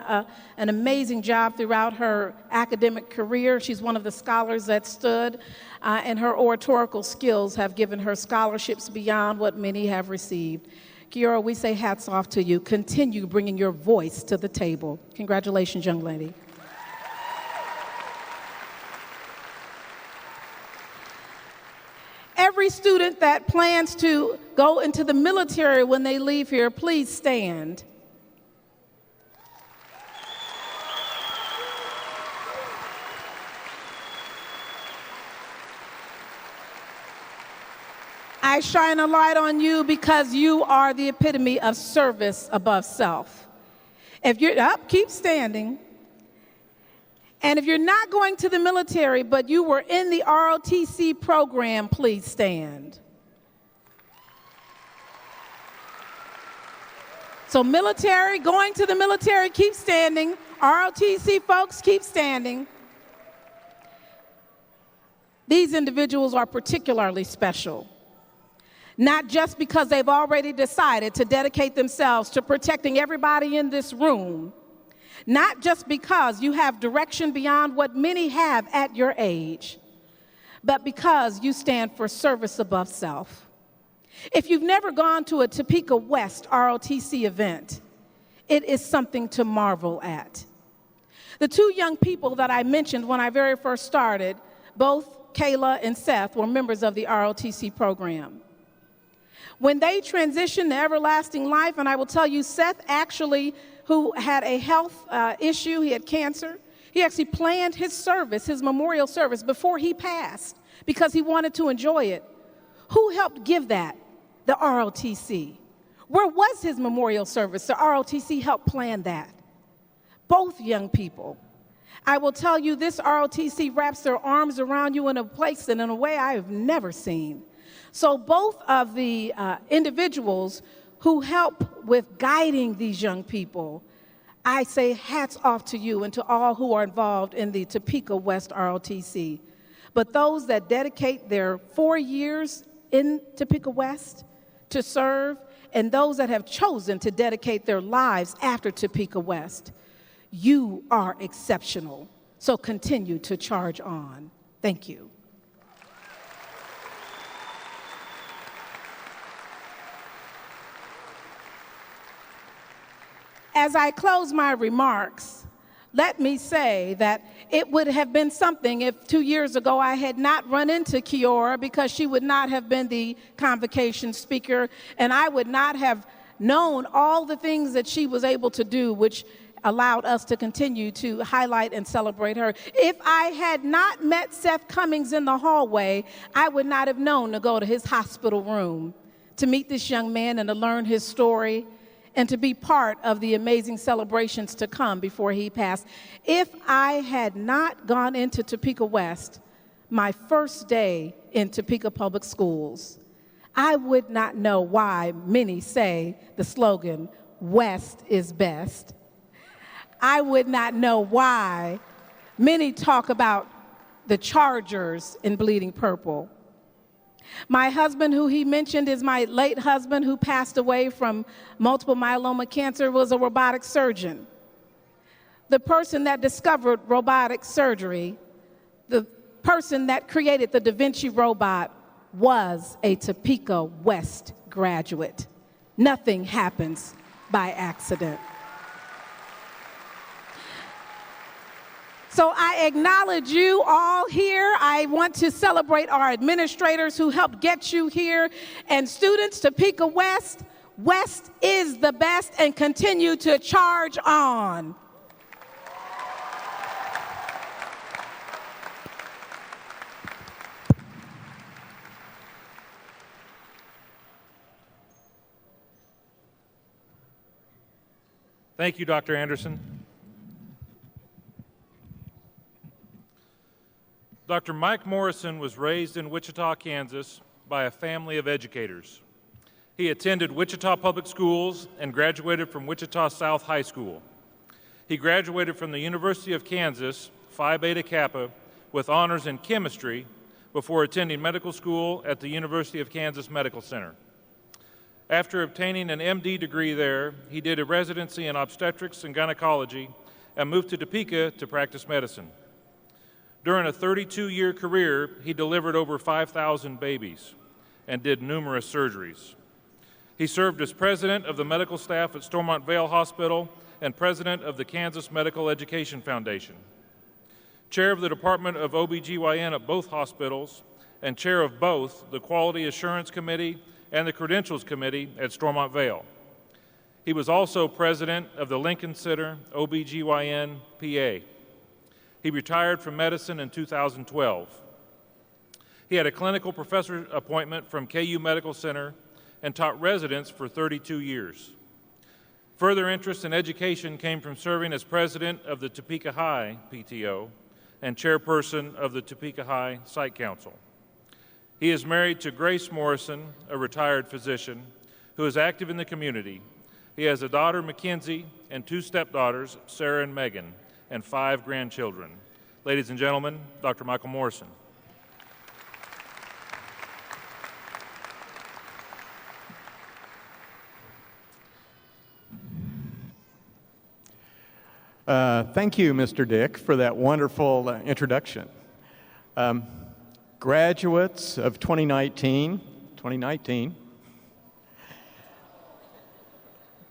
an amazing job throughout her academic career. She's one of the scholars that stood, and her oratorical skills have given her scholarships beyond what many have received. Kiora, we say hats off to you. Continue bringing your voice to the table. Congratulations, young lady. Every student that plans to go into the military when they leave here, please stand. I shine a light on you because you are the epitome of service above self. If you're up, keep standing. And if you're not going to the military, but you were in the ROTC program, please stand. So military, going to the military, keep standing. ROTC folks, keep standing. These individuals are particularly special, not just because they've already decided to dedicate themselves to protecting everybody in this room, not just because you have direction beyond what many have at your age, but because you stand for service above self. If you've never gone to a Topeka West ROTC event, it is something to marvel at. The two young people that I mentioned when I very first started, both Kayla and Seth, were members of the ROTC program. When they transitioned to everlasting life, and I will tell you, Seth actually, who had a health issue, he had cancer, he actually planned his service, his memorial service, before he passed because he wanted to enjoy it. Who helped give that? The ROTC. Where was his memorial service? The ROTC helped plan that. Both young people. I will tell you, this ROTC wraps their arms around you in a place and in a way I have never seen. So both of the individuals who help with guiding these young people, I say hats off to you and to all who are involved in the Topeka West ROTC. But those that dedicate their 4 years in Topeka West to serve, and those that have chosen to dedicate their lives after Topeka West, you are exceptional. So continue to charge on. Thank you. As I close my remarks, let me say that it would have been something if 2 years ago I had not run into Kiora, because she would not have been the convocation speaker, and I would not have known all the things that she was able to do, which allowed us to continue to highlight and celebrate her. If I had not met Seth Cummings in the hallway, I would not have known to go to his hospital room to meet this young man and to learn his story, and to be part of the amazing celebrations to come before he passed. If I had not gone into Topeka West, my first day in Topeka Public Schools, I would not know why many say the slogan, "West is best." I would not know why many talk about the Chargers in bleeding purple. My husband, who he mentioned is my late husband, who passed away from multiple myeloma cancer, was a robotic surgeon. The person that discovered robotic surgery, the person that created the Da Vinci robot, was a Topeka West graduate. Nothing happens by accident. So I acknowledge you all here. I want to celebrate our administrators who helped get you here. And students, Topeka West, West is the best, and continue to charge on. Thank you, Dr. Anderson. Dr. Mike Morrison was raised in Wichita, Kansas, by a family of educators. He attended Wichita Public Schools and graduated from Wichita South High School. He graduated from the University of Kansas, Phi Beta Kappa, with honors in chemistry before attending medical school at the University of Kansas Medical Center. After obtaining an MD degree there, he did a residency in obstetrics and gynecology and moved to Topeka to practice medicine. During a 32-year career, he delivered over 5,000 babies and did numerous surgeries. He served as president of the medical staff at Stormont Vale Hospital and president of the Kansas Medical Education Foundation, chair of the Department of OBGYN at both hospitals, and chair of both the Quality Assurance Committee and the Credentials Committee at Stormont Vale. He was also president of the Lincoln Center OBGYN PA. He retired from medicine in 2012. He had a clinical professor appointment from KU Medical Center and taught residents for 32 years. Further interest in education came from serving as president of the Topeka High PTO and chairperson of the Topeka High Site Council. He is married to Grace Morrison, a retired physician, who is active in the community, He has a daughter, Mackenzie, and 2 stepdaughters, Sarah and Megan, and 5 grandchildren. Ladies and gentlemen, Dr. Michael Morrison. Thank you, Mr. Dick, for that wonderful introduction. Graduates of 2019,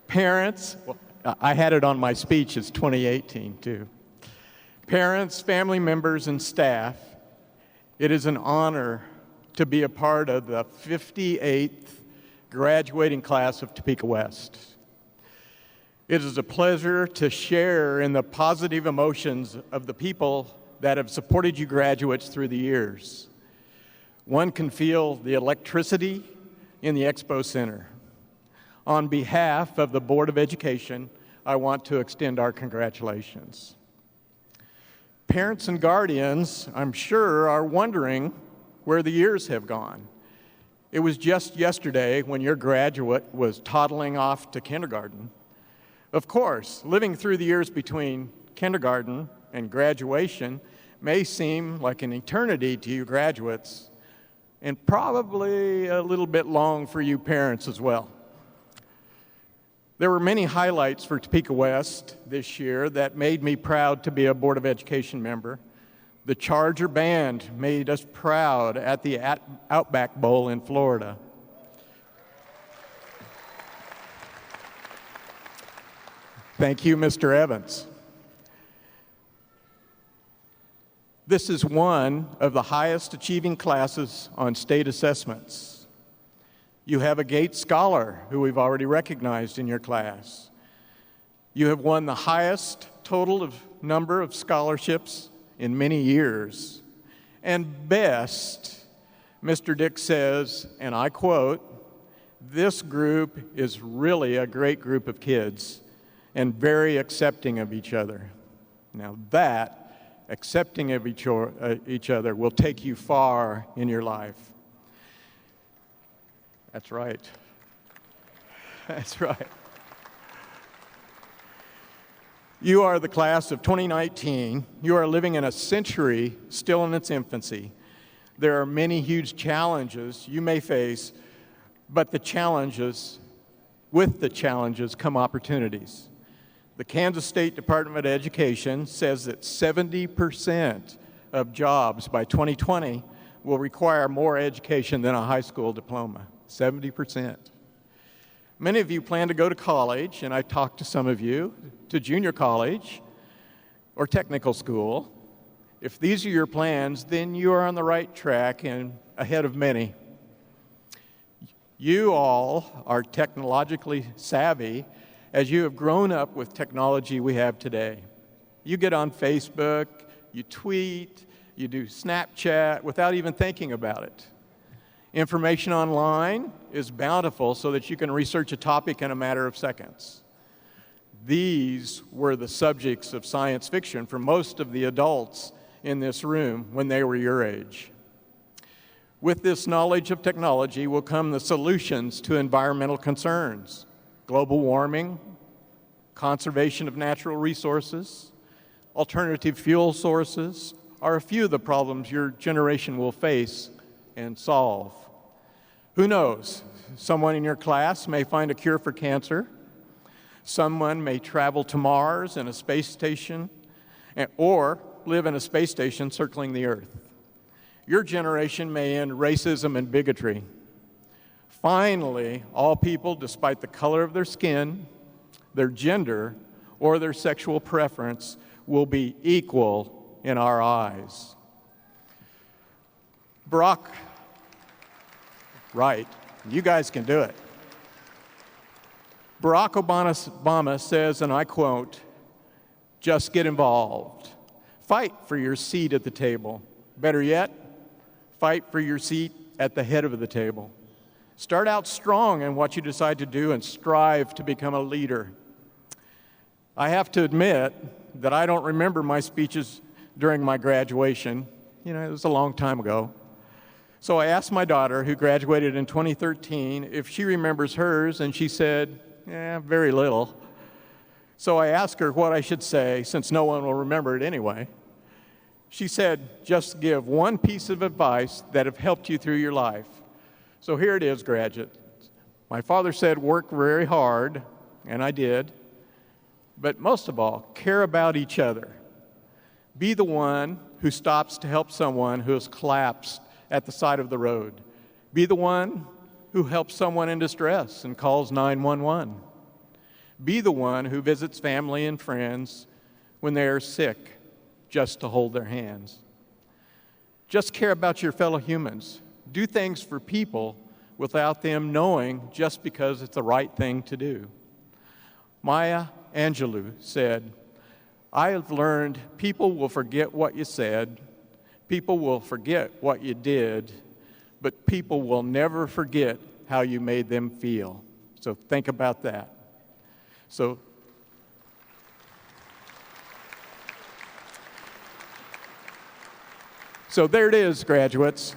parents, well, I had it on my speech, it's 2018 too. Parents, family members, and staff, it is an honor to be a part of the 58th graduating class of Topeka West. It is a pleasure to share in the positive emotions of the people that have supported you graduates through the years. One can feel the electricity in the Expo Center. On behalf of the Board of Education, I want to extend our congratulations. Parents and guardians, I'm sure, are wondering where the years have gone. It was just yesterday when your graduate was toddling off to kindergarten. Of course, living through the years between kindergarten and graduation may seem like an eternity to you graduates, and probably a little bit long for you parents as well. There were many highlights for Topeka West this year that made me proud to be a Board of Education member. The Charger Band made us proud at the Outback Bowl in Florida. Thank you, Mr. Evans. This is one of the highest achieving classes on state assessments. You have a Gates Scholar who we've already recognized in your class. You have won the highest total of number of scholarships in many years. And best, Mr. Dick says, and I quote, "This group is really a great group of kids and very accepting of each other." Now that, accepting of each other, will take you far in your life. That's right. That's right. You are the class of 2019. You are living in a century still in its infancy. There are many huge challenges you may face, but with the challenges come opportunities. The Kansas State Department of Education says that 70% of jobs by 2020 will require more education than a high school diploma. 70%. Many of you plan to go to college, and I talked to some of you, to junior college or technical school. If these are your plans, then you are on the right track and ahead of many. You all are technologically savvy as you have grown up with technology we have today. You get on Facebook, you tweet, you do Snapchat without even thinking about it. Information online is bountiful so that you can research a topic in a matter of seconds. These were the subjects of science fiction for most of the adults in this room when they were your age. With this knowledge of technology will come the solutions to environmental concerns. Global warming, conservation of natural resources, alternative fuel sources are a few of the problems your generation will face and solve. Who knows? Someone in your class may find a cure for cancer. Someone may travel to Mars in a space station, or live in a space station circling the Earth. Your generation may end racism and bigotry. Finally, all people, despite the color of their skin, their gender, or their sexual preference, will be equal in our eyes. Right, you guys can do it. Barack Obama says, and I quote, "Just get involved. Fight for your seat at the table. Better yet, fight for your seat at the head of the table. Start out strong in what you decide to do and strive to become a leader." I have to admit that I don't remember my speeches during my graduation. You know, it was a long time ago. So I asked my daughter, who graduated in 2013, if she remembers hers, and she said, very little. So I asked her what I should say, since no one will remember it anyway. She said, just give one piece of advice that have helped you through your life. So here it is, graduates. My father said, work very hard, and I did. But most of all, care about each other. Be the one who stops to help someone who has collapsed at the side of the road. Be the one who helps someone in distress and calls 911. Be the one who visits family and friends when they are sick, just to hold their hands. Just care about your fellow humans. Do things for people without them knowing just because it's the right thing to do. Maya Angelou said, I have learned people will forget what you said, people will forget what you did, but people will never forget how you made them feel. So think about that. So there it is, graduates.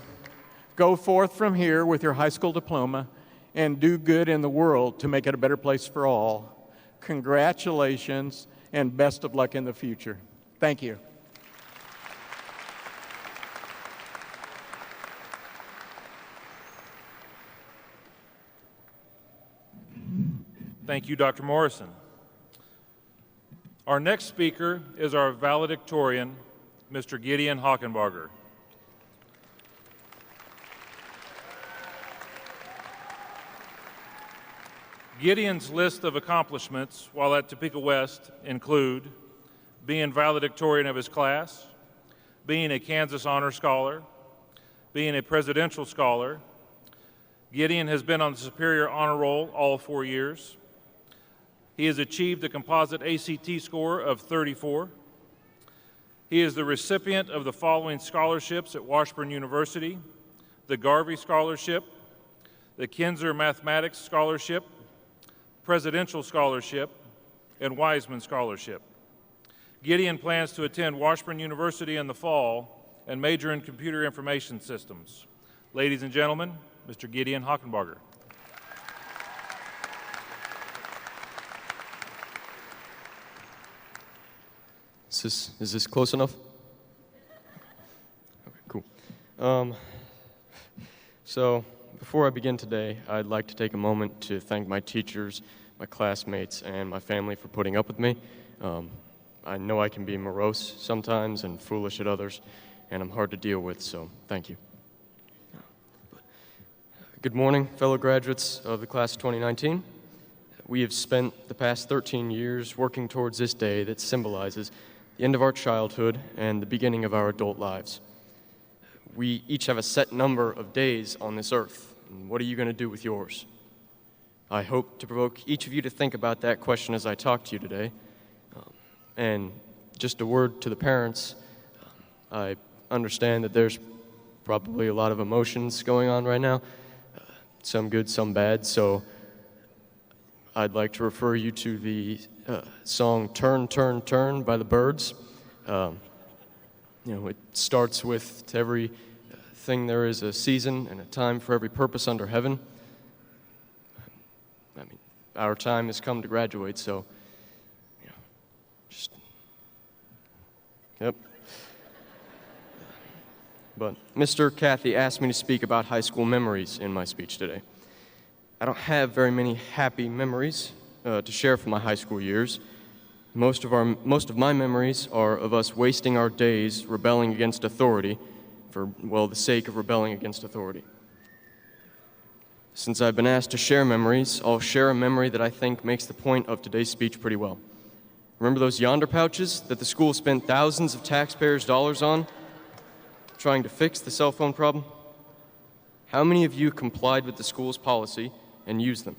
Go forth from here with your high school diploma and do good in the world to make it a better place for all. Congratulations and best of luck in the future. Thank you. Thank you, Dr. Morrison. Our next speaker is our valedictorian, Mr. Gideon Hockenbarger. Gideon's list of accomplishments while at Topeka West include being valedictorian of his class, being a Kansas Honor Scholar, being a Presidential Scholar. Gideon has been on the Superior Honor Roll all 4 years. He has achieved a composite ACT score of 34. He is the recipient of the following scholarships at Washburn University: the Garvey Scholarship, the Kinzer Mathematics Scholarship, Presidential Scholarship, and Wiseman Scholarship. Gideon plans to attend Washburn University in the fall and major in computer information systems. Ladies and gentlemen, Mr. Gideon Hockenbarger. Is this close enough? Okay, cool. So before I begin today, I'd like to take a moment to thank my teachers, my classmates, and my family for putting up with me. I know I can be morose sometimes and foolish at others, and I'm hard to deal with, so thank you. Good morning, fellow graduates of the class of 2019. We have spent the past 13 years working towards this day that symbolizes the end of our childhood and the beginning of our adult lives. We each have a set number of days on this earth. And what are you going to do with yours? I hope to provoke each of you to think about that question as I talk to you today. And just a word to the parents, I understand that there's probably a lot of emotions going on right now, some good, some bad, so I'd like to refer you to the song Turn, Turn, Turn by the Byrds. It starts with, to every thing there is a season and a time for every purpose under heaven. Our time has come to graduate, so, yep. But Mr. Cathy asked me to speak about high school memories in my speech today. I don't have very many happy memories to share from my high school years. Most of my memories are of us wasting our days rebelling against authority for, well, the sake of rebelling against authority. Since I've been asked to share memories, I'll share a memory that I think makes the point of today's speech pretty well. Remember those yonder pouches that the school spent thousands of taxpayers' dollars on trying to fix the cell phone problem? How many of you complied with the school's policy and used them?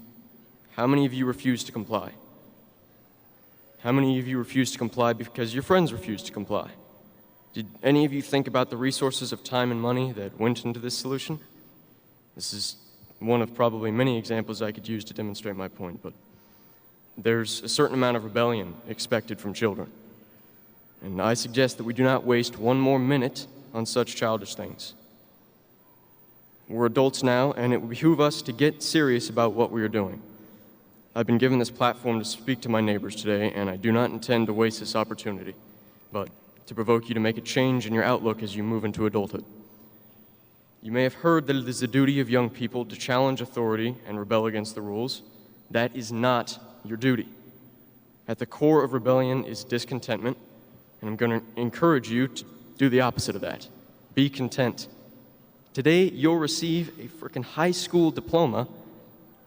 How many of you refused to comply? How many of you refused to comply because your friends refused to comply? Did any of you think about the resources of time and money that went into this solution? This is one of probably many examples I could use to demonstrate my point, but there's a certain amount of rebellion expected from children. And I suggest that we do not waste one more minute on such childish things. We're adults now, and it would behoove us to get serious about what we are doing. I've been given this platform to speak to my neighbors today, and I do not intend to waste this opportunity, but to provoke you to make a change in your outlook as you move into adulthood. You may have heard that it is the duty of young people to challenge authority and rebel against the rules. That is not your duty. At the core of rebellion is discontentment, and I'm going to encourage you to do the opposite of that. Be content. Today, you'll receive a freaking high school diploma.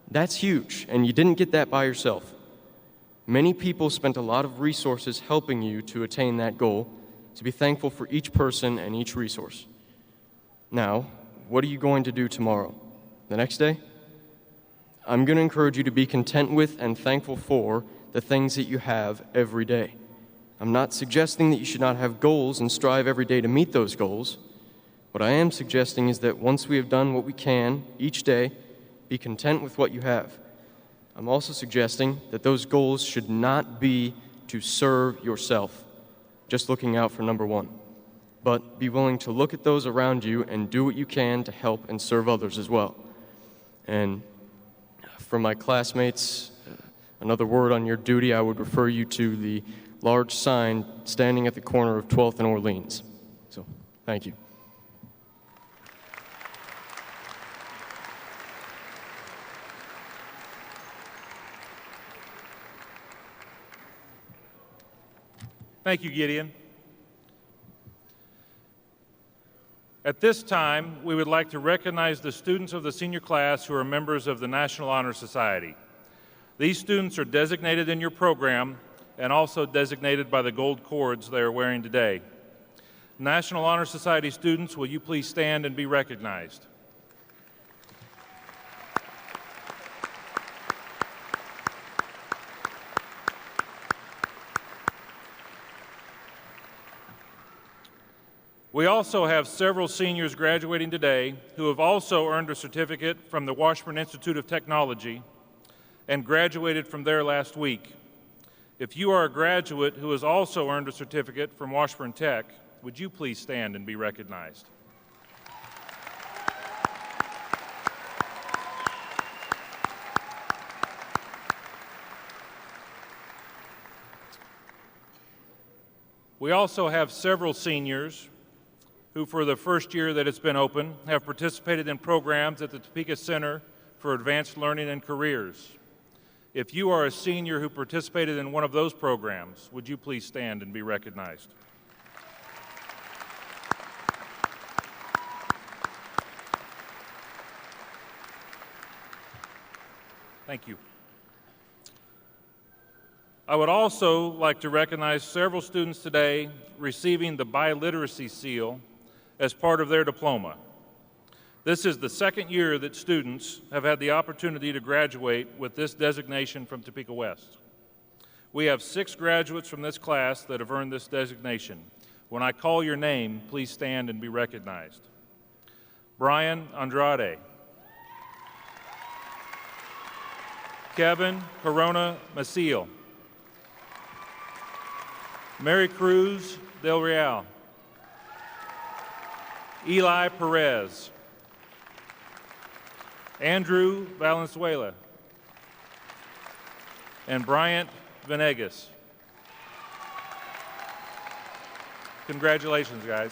That's huge, and you didn't get that by yourself. Many people spent a lot of resources helping you to attain that goal, so be thankful for each person and each resource. Now, what are you going to do tomorrow? The next day? I'm going to encourage you to be content with and thankful for the things that you have every day. I'm not suggesting that you should not have goals and strive every day to meet those goals. What I am suggesting is that once we have done what we can each day, be content with what you have. I'm also suggesting that those goals should not be to serve yourself, just looking out for number one, but be willing to look at those around you and do what you can to help and serve others as well. And for my classmates, another word on your duty, I would refer you to the large sign standing at the corner of 12th and Orleans. So, thank you. Thank you, Gideon. At this time, we would like to recognize the students of the senior class who are members of the National Honor Society. These students are designated in your program and also designated by the gold cords they are wearing today. National Honor Society students, will you please stand and be recognized? We also have several seniors graduating today who have also earned a certificate from the Washburn Institute of Technology and graduated from there last week. If you are a graduate who has also earned a certificate from Washburn Tech, would you please stand and be recognized? We also have several seniors who, for the first year that it's been open, have participated in programs at the Topeka Center for Advanced Learning and Careers. If you are a senior who participated in one of those programs, would you please stand and be recognized? Thank you. I would also like to recognize several students today receiving the biliteracy seal as part of their diploma. This is the second year that students have had the opportunity to graduate with this designation from Topeka West. We have 6 graduates from this class that have earned this designation. When I call your name, please stand and be recognized. Brian Andrade. Kevin Corona Maciel. Mary Cruz Del Real. Eli Perez. Andrew Valenzuela. And Bryant Venegas. Congratulations, guys.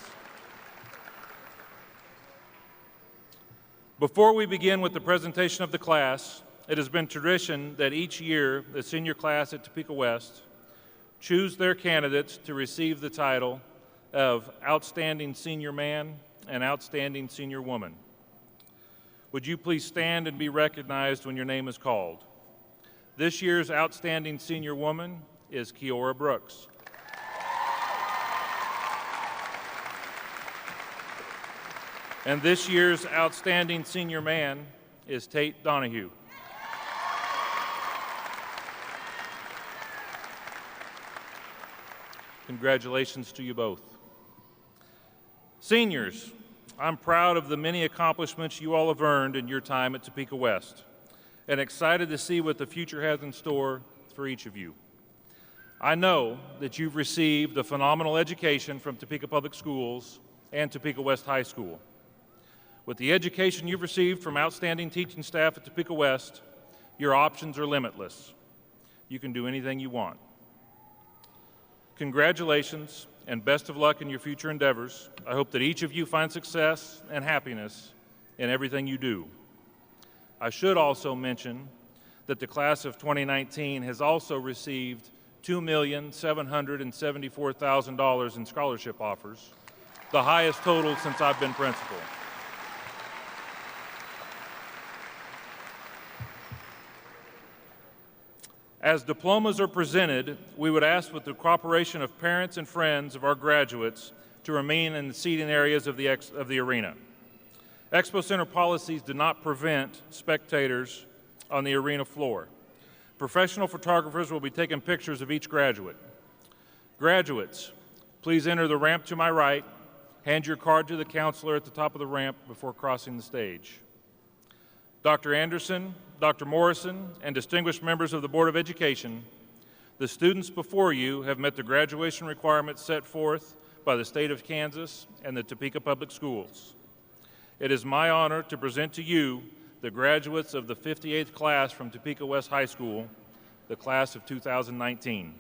Before we begin with the presentation of the class, it has been tradition that each year the senior class at Topeka West choose their candidates to receive the title of Outstanding Senior Man and Outstanding Senior Woman. Would you please stand and be recognized when your name is called? This year's Outstanding Senior Woman is Kiora Brooks. And this year's Outstanding Senior Man is Tate Donahue. Congratulations to you both. Seniors, I'm proud of the many accomplishments you all have earned in your time at Topeka West, and excited to see what the future has in store for each of you. I know that you've received a phenomenal education from Topeka Public Schools and Topeka West High School. With the education you've received from outstanding teaching staff at Topeka West, Your options are limitless. You can do anything you want. Congratulations and best of luck in your future endeavors. I hope that each of you find success and happiness in everything you do. I should also mention that the class of 2019 has also received $2,774,000 in scholarship offers, the highest total since I've been principal. As diplomas are presented, we would ask with the cooperation of parents and friends of our graduates to remain in the seating areas of the arena. Expo Center policies do not prevent spectators on the arena floor. Professional photographers will be taking pictures of each graduate. Graduates, please enter the ramp to my right. Hand your card to the counselor at the top of the ramp before crossing the stage. Dr. Anderson, Dr. Morrison, and distinguished members of the Board of Education, the students before you have met the graduation requirements set forth by the state of Kansas and the Topeka Public Schools. It is my honor to present to you the graduates of the 58th class from Topeka West High School, the class of 2019.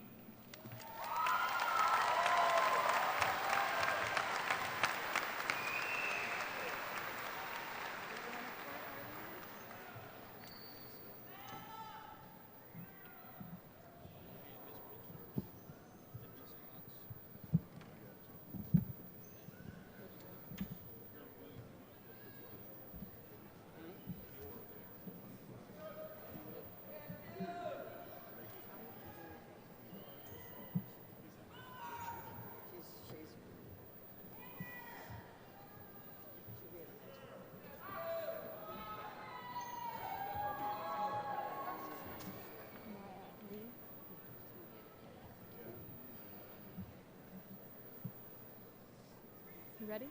Ready?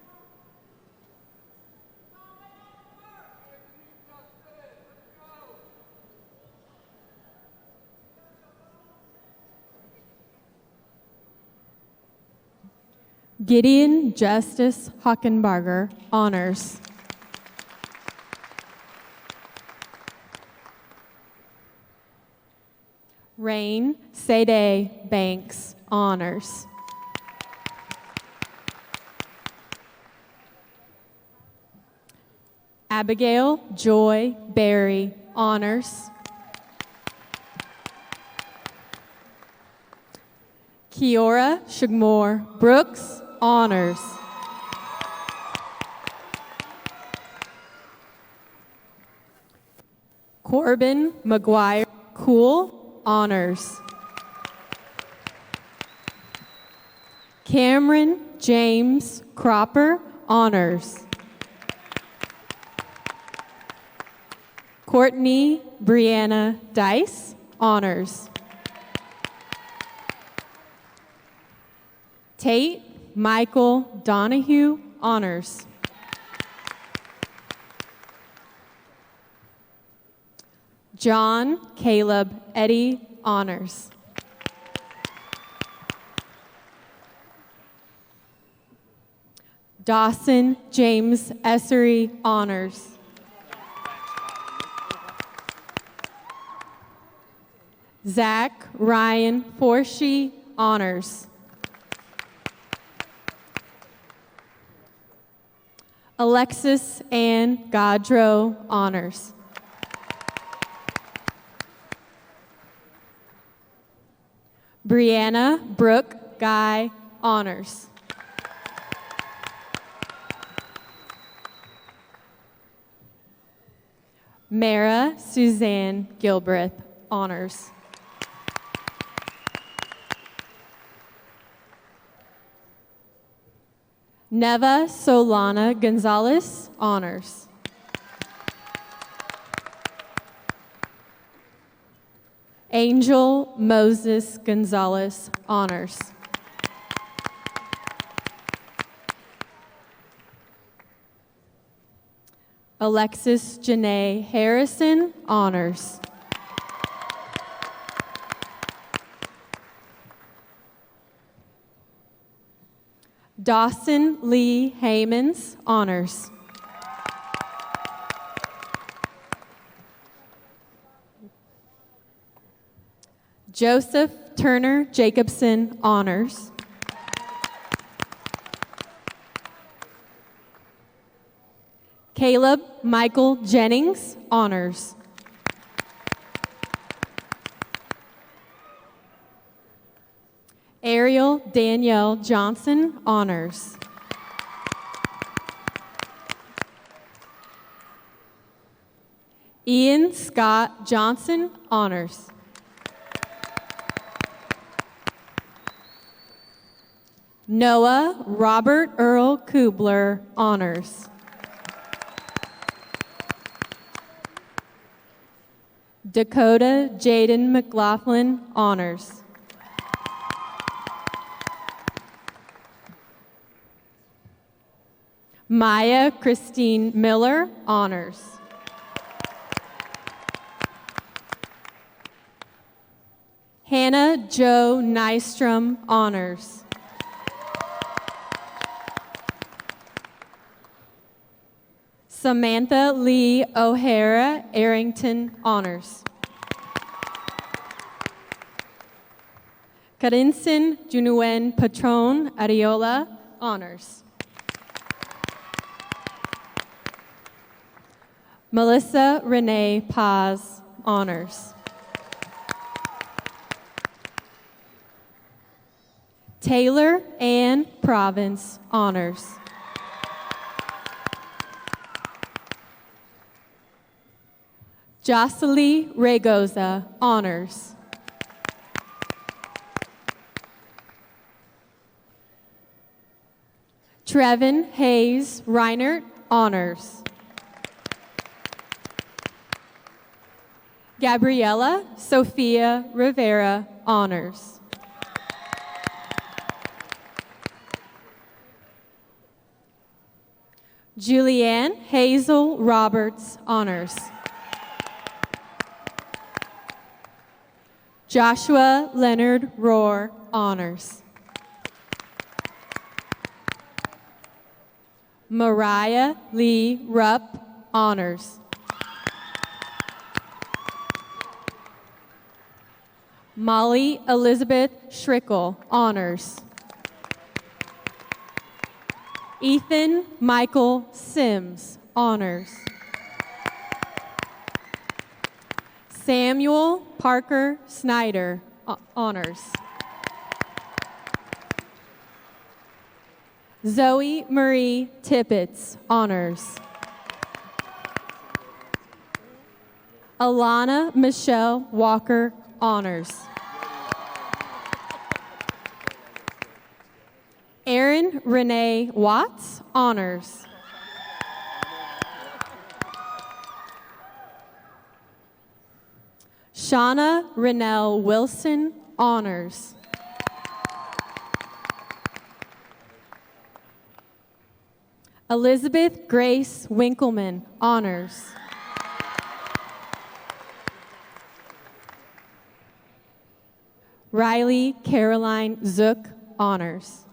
Gideon Justice Hockenbarger, honors. Rain Sede Banks, honors. Abigail Joy Berry, honors. Kiora Shugmore Brooks, honors. Corbin McGuire Cool, honors. Cameron James Cropper, honors. Courtney Brianna Dice, honors. Tate Michael Donahue, honors. John Caleb Eddy, honors. Dawson James Essery, honors. Zach Ryan Forshee, honors. Alexis Ann Godrow, honors. Brianna Brooke Guy, honors. Mara Suzanne Gilbreth, honors. Neva Solana Gonzalez, honors. Angel Moses Gonzalez, honors. Alexis Janae Harrison, honors. Dawson Lee Haymans, honors. Joseph Turner Jacobson, honors. Caleb Michael Jennings, honors. Ariel Danielle Johnson, honors. Ian Scott Johnson, honors. Noah Robert Earl Kubler, honors. Dakota Jaden McLaughlin, honors. Maya Christine Miller, honors. Hannah Jo Nystrom, honors. Samantha Lee O'Hara Arrington, honors. Carinsin Junuen Patron Ariola, honors. Melissa Renee Paz, honors. Taylor Ann Province, honors. Jocelyn Regoza, honors. Trevin Hayes Reinert, honors. Gabriela Sophia Rivera, honors. Julianne Hazel Roberts, honors. Joshua Leonard Rohr, honors. Mariah Lee Rupp, honors. Molly Elizabeth Schrickle, honors. Ethan Michael Sims, honors. Samuel Parker Snyder, honors. Zoe Marie Tippett, honors. Alana Michelle Walker, honors. Erin Renee Watts, honors. Shauna Renelle Wilson, honors. Elizabeth Grace Winkleman, honors. Riley Caroline Zook, honors.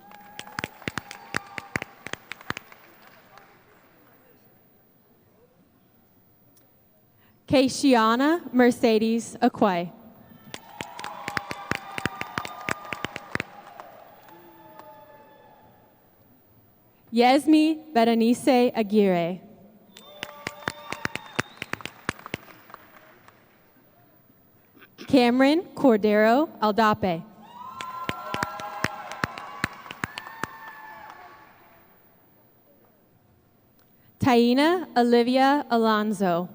Keishiana Mercedes Aquay. Yesmi Berenice Aguirre. Cameron Cordero Aldape. Taina Olivia Alonso.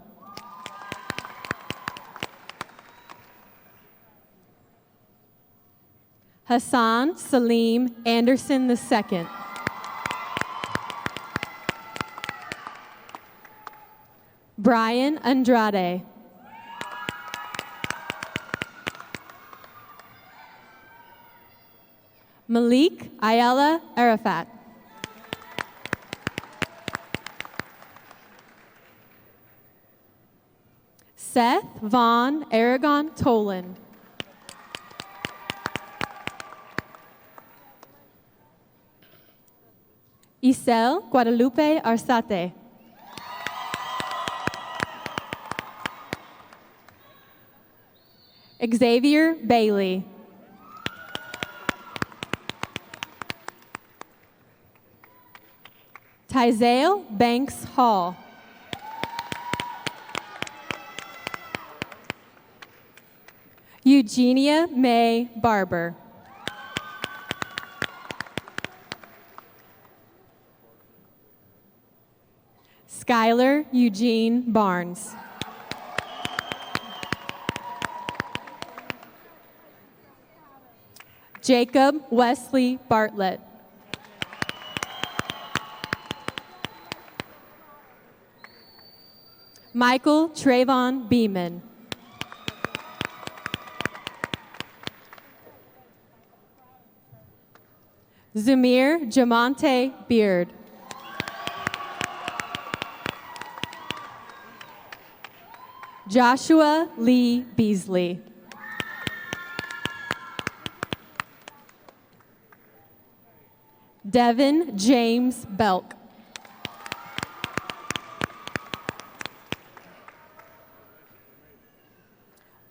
Hassan Salim Anderson II. Brian Andrade. Malik Ayala Arafat. Seth Vaughn Aragon Toland. Isel Guadalupe Arzate. Xavier Bailey. Tyzale Banks Hall. Eugenia May Barber. Skylar Eugene Barnes. Jacob Wesley Bartlett. Michael Trayvon Beeman. Zamir Jamonte Beard. Joshua Lee Beasley. Devin James Belk.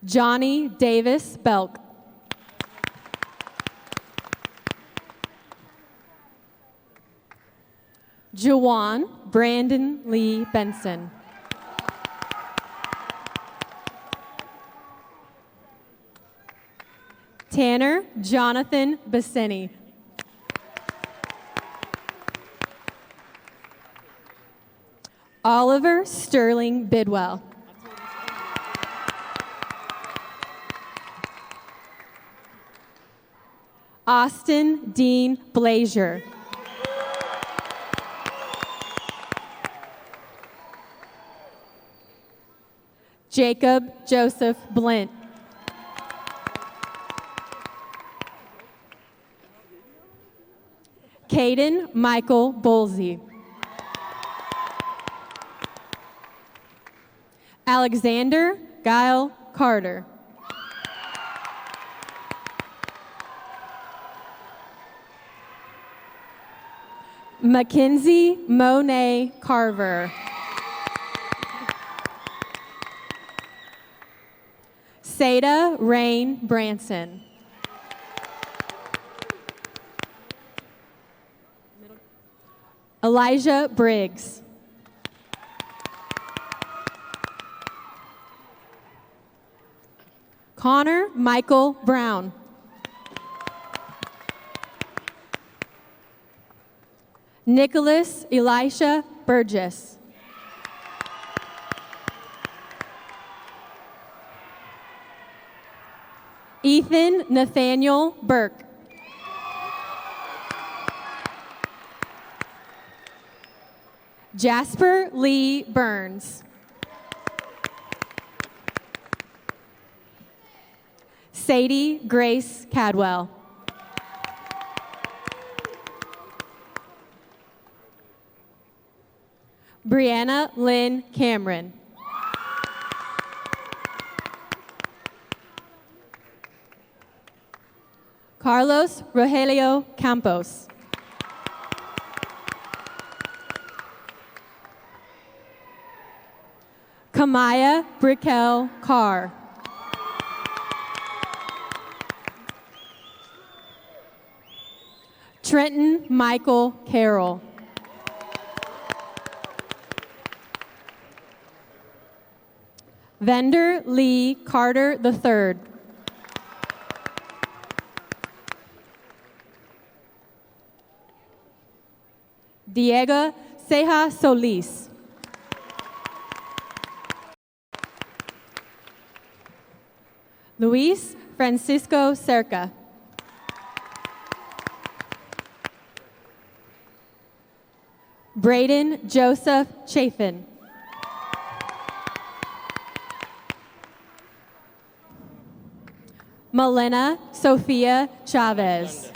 Johnny Davis Belk. Juwan Brandon Lee Benson. Tanner Jonathan Bassini. Oliver Sterling Bidwell. Austin Dean Blazier. Jacob Joseph Blint. Caden Michael Bolsey. Alexander Guile Carter. Mackenzie Monet Carver. Seda Rain Branson. Elijah Briggs. Connor Michael Brown. Nicholas Elisha Burgess. Ethan Nathaniel Burke. Jasper Lee Burns. Sadie Grace Cadwell. Brianna Lynn Cameron. Carlos Rogelio Campos. Kamaya Brickell Carr. Trenton Michael Carroll. Vender Lee Carter III. Diego Ceja Solis. Luis Francisco Cerca. Braden Joseph Chafin. Melena Sofia Chavez.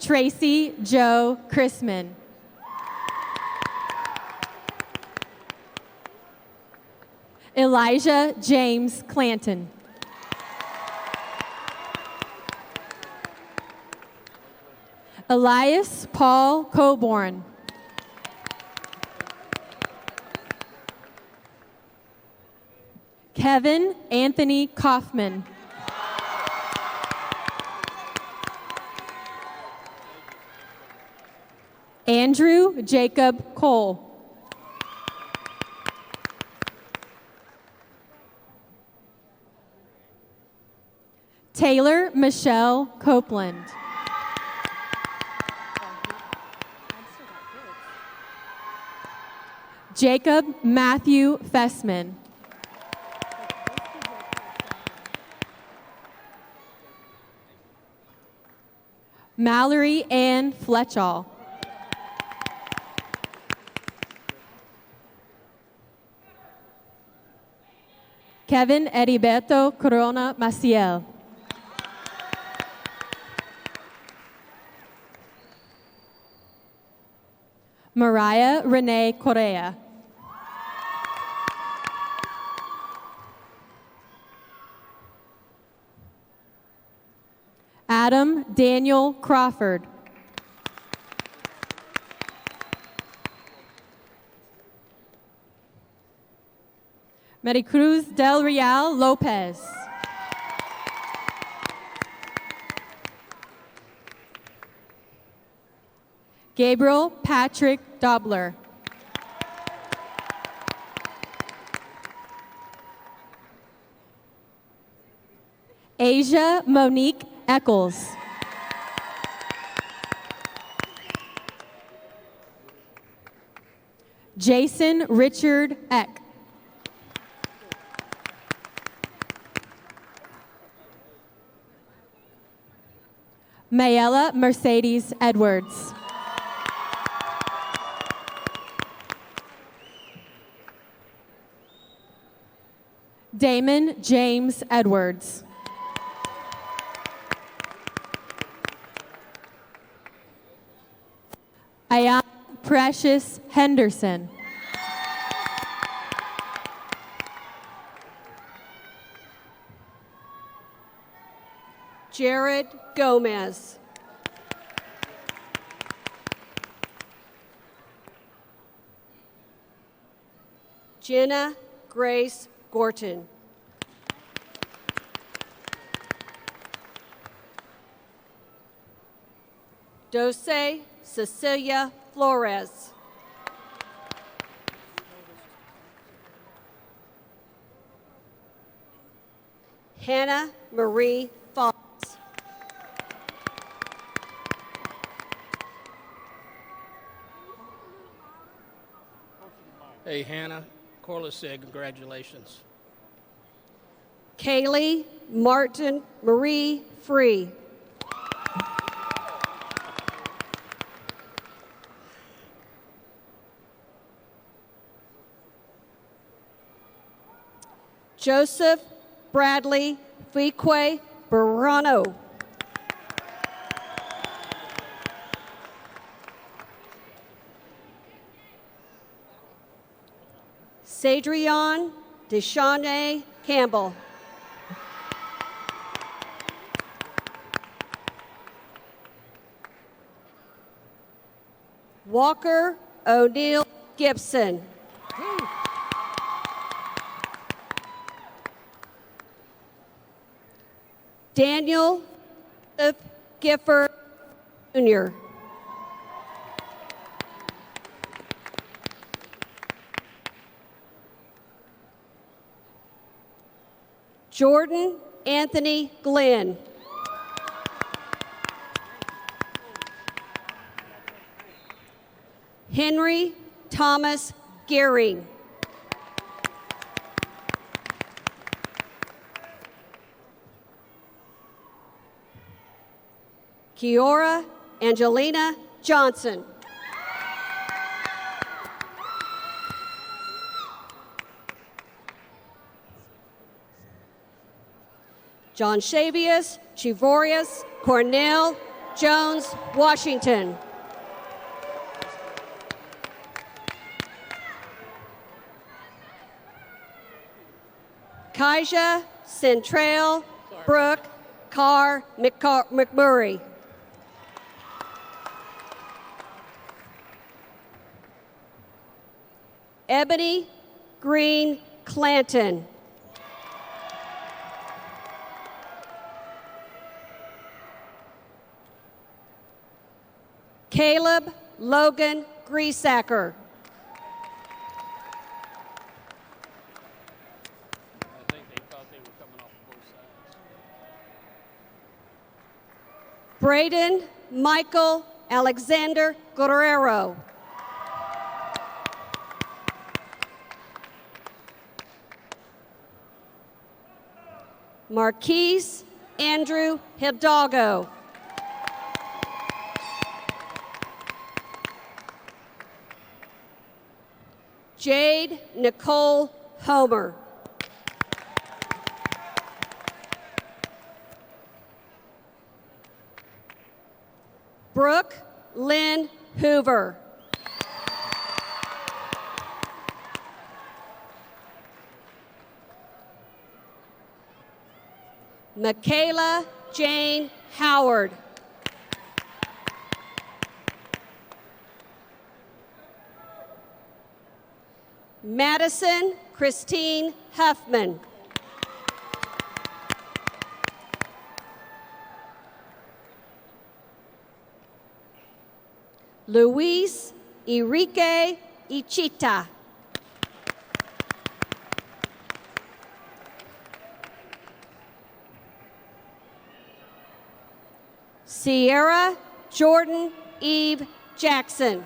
Tracy Joe Chrisman. Elijah James Clanton. Elias Paul Coburn. Kevin Anthony Kaufman. Andrew Jacob Cole. Taylor Michelle Copeland. Jacob Matthew Fessman. Mallory Ann Fletchall. Kevin Heriberto Corona Maciel. Mariah Renee Correa. Adam Daniel Crawford. Maricruz Del Real Lopez. Gabriel Patrick Dobler. Asia Monique Eccles. Jason Richard Eck. Mayella Mercedes Edwards. Damon James Edwards. Ayan Precious Henderson. Jared Gomez. Jenna Grace Gorton. Dose Cecilia Flores. Hannah Marie Fox. Hey, Hannah. Corliss said congratulations. Kaylee Martin Marie Free. Joseph Bradley Fique Barano. Cedrion Deshawnay Campbell. Walker O'Neill Gibson. Daniel Gifford Jr. Jordan Anthony Glenn. Henry Thomas Gehring. Kiora Angelina Johnson. John Shavius Chivorius Cornell Jones Washington. Kaija Centrail Brooke Carr McMurray. Ebony Green Clanton. Caleb Logan Griesacker. Braden Michael Alexander Guerrero. Marquise Andrew Hidalgo. Jade Nicole Homer. Brooke Lynn Hoover. Michaela Jane Howard. Madison Christine Huffman. Luis Enrique Ichita. Sierra Jordan Eve Jackson.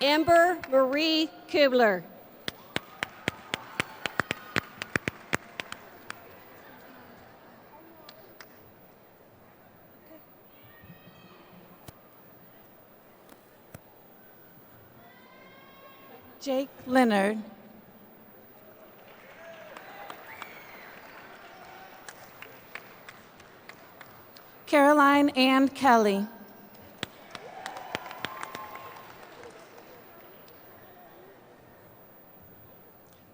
Amber Marie Kubler. Jake Leonard. Caroline Ann Kelly.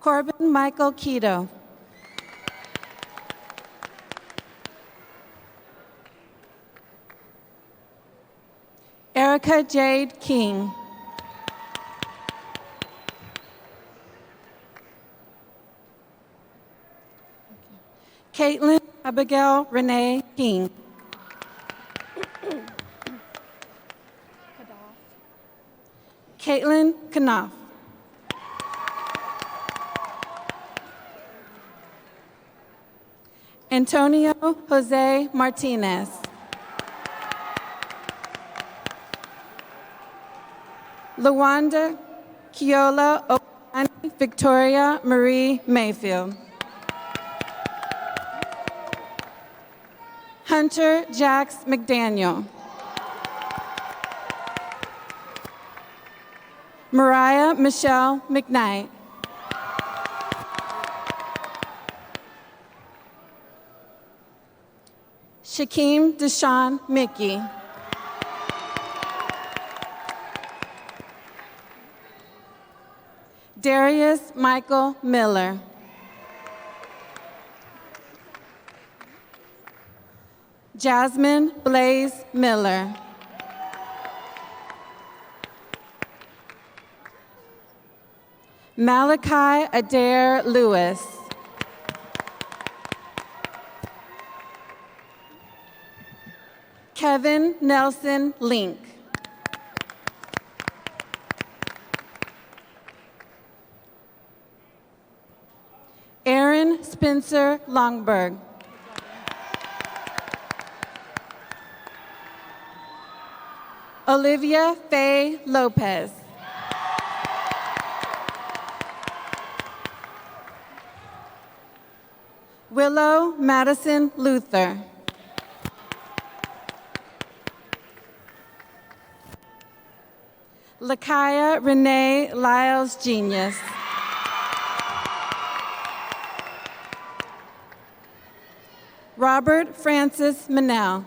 Corbin Michael Keto. Erica Jade King. Caitlin Abigail Renee King. Caitlin Knopf. Antonio Jose Martinez. Lawanda Kiola Oani Victoria Marie Mayfield. Hunter Jax McDaniel. Mariah Michelle McKnight. Shaquem Deshaun Mickey. Darius Michael Miller. Jasmine Blaze Miller. Malachi Adair Lewis. Kevin Nelson Link. Aaron Spencer Longberg. Olivia Faye Lopez. Willow Madison Luther. Lakaya Renee Lyles Genius. Robert Francis Manel.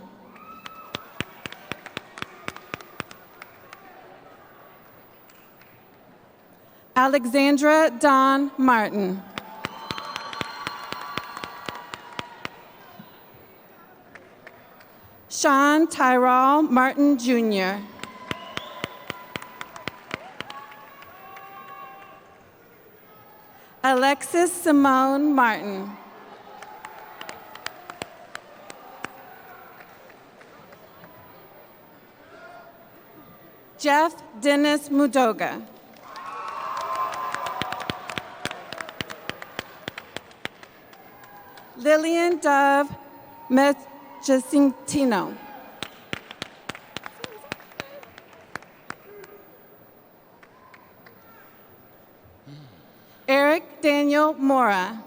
Alexandra Dawn Martin. Sean Tyrell Martin Jr. Alexis Simone Martin. Jeff Dennis Mudoga. Lillian Dove Mechacintino. Eric Daniel Mora.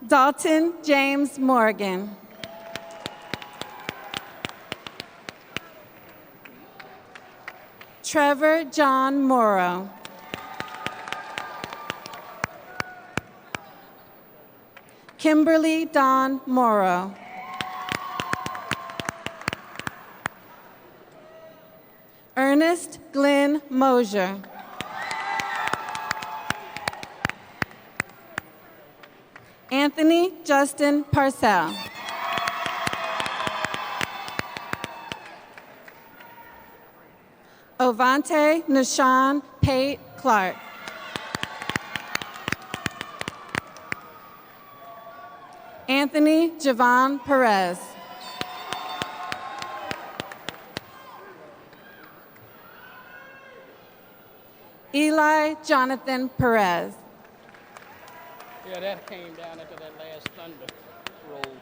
Dalton James Morgan. Trevor John Morrow. Kimberly Dawn Morrow. Ernest Glenn Mosier. Anthony Justin Parcell. Ovante Nashawn Pate Clark. Anthony Javon Perez. Eli Jonathan Perez. Yeah, that came down after that last thunder roll.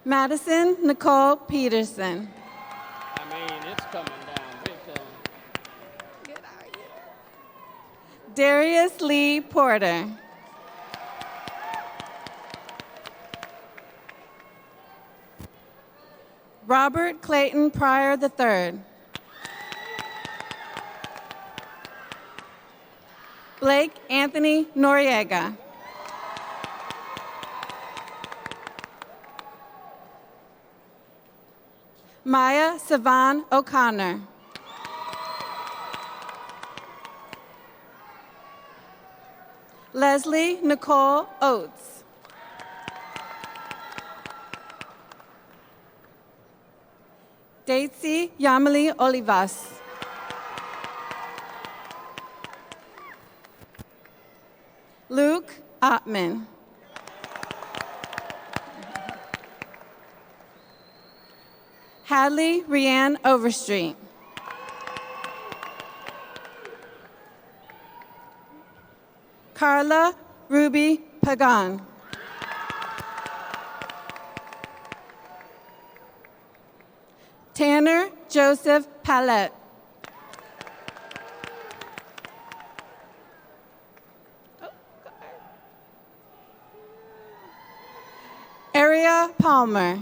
Madison Nicole Peterson. I mean, it's coming down big time. Darius Lee Porter. Robert Clayton Pryor III. Blake Anthony Noriega. Maya Savan O'Connor. Leslie Nicole Oates. Daisy Yamali Olivas. Luke Ottman. Hadley Rianne Overstreet. Carla Ruby Pagan. Tanner Joseph Palette. Aria Palmer.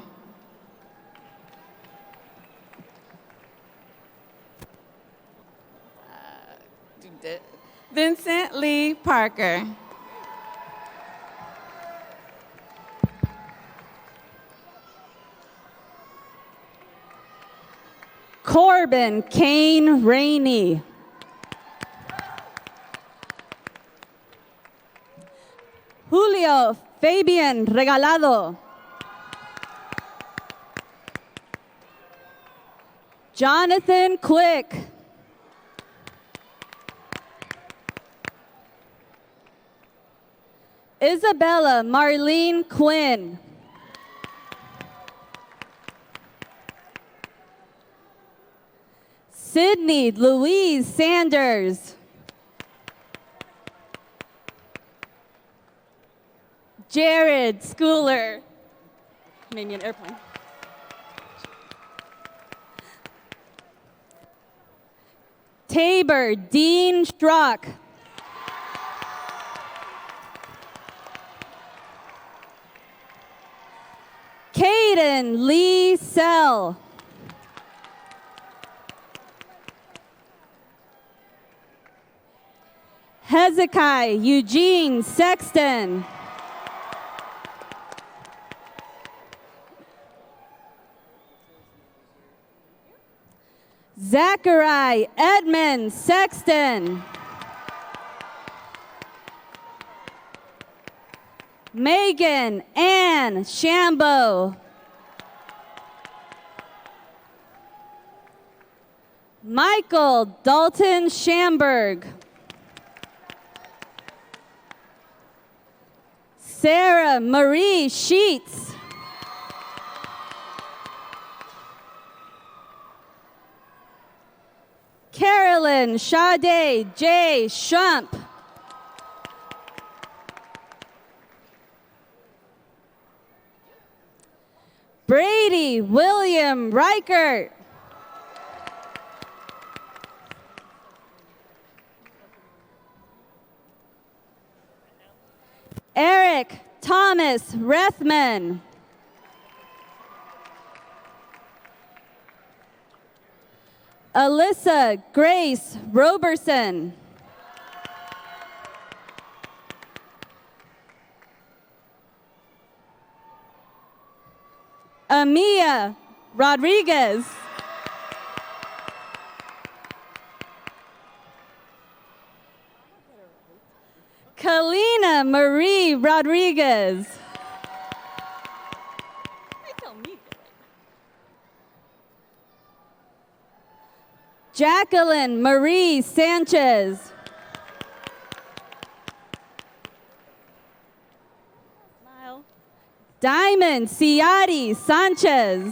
Vincent Lee Parker. Corbin Kane Rainey. Julio Fabian Regalado. Jonathan Quick. Isabella Marlene Quinn. Sydney Louise Sanders. Jared Schooler. Made me an airplane. Tabor Dean Strzok. Caden Lee Sell. Hezekiah Eugene Sexton. Zachary Edmund Sexton. Megan Ann Shambo. Michael Dalton Schamberg. Sarah Marie Sheets. Carolyn Sade J. Shump. Brady William Reichert. Eric Thomas Rethman. Alyssa Grace Roberson. Amia Rodriguez. Kalina Marie Rodriguez. Jacqueline Marie Sanchez. Diamond Ciati Sanchez.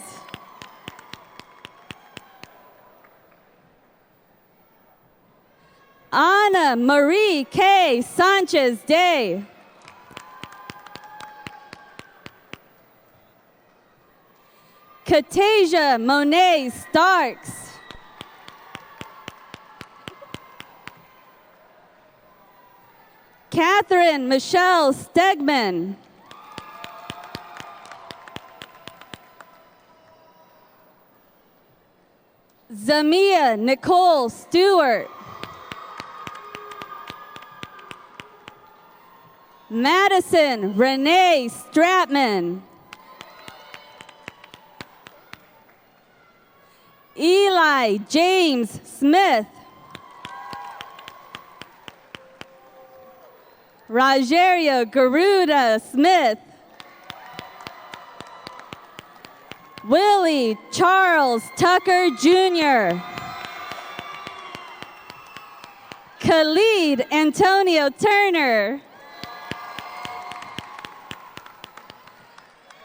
Anna Marie K. Sanchez Day. Katasia Monet Starks. Catherine Michelle Stegman. Zamia Nicole Stewart. Madison Renee Stratman. Eli James Smith. Rogerio Garuda Smith. Willie Charles Tucker Jr. Khalid Antonio Turner.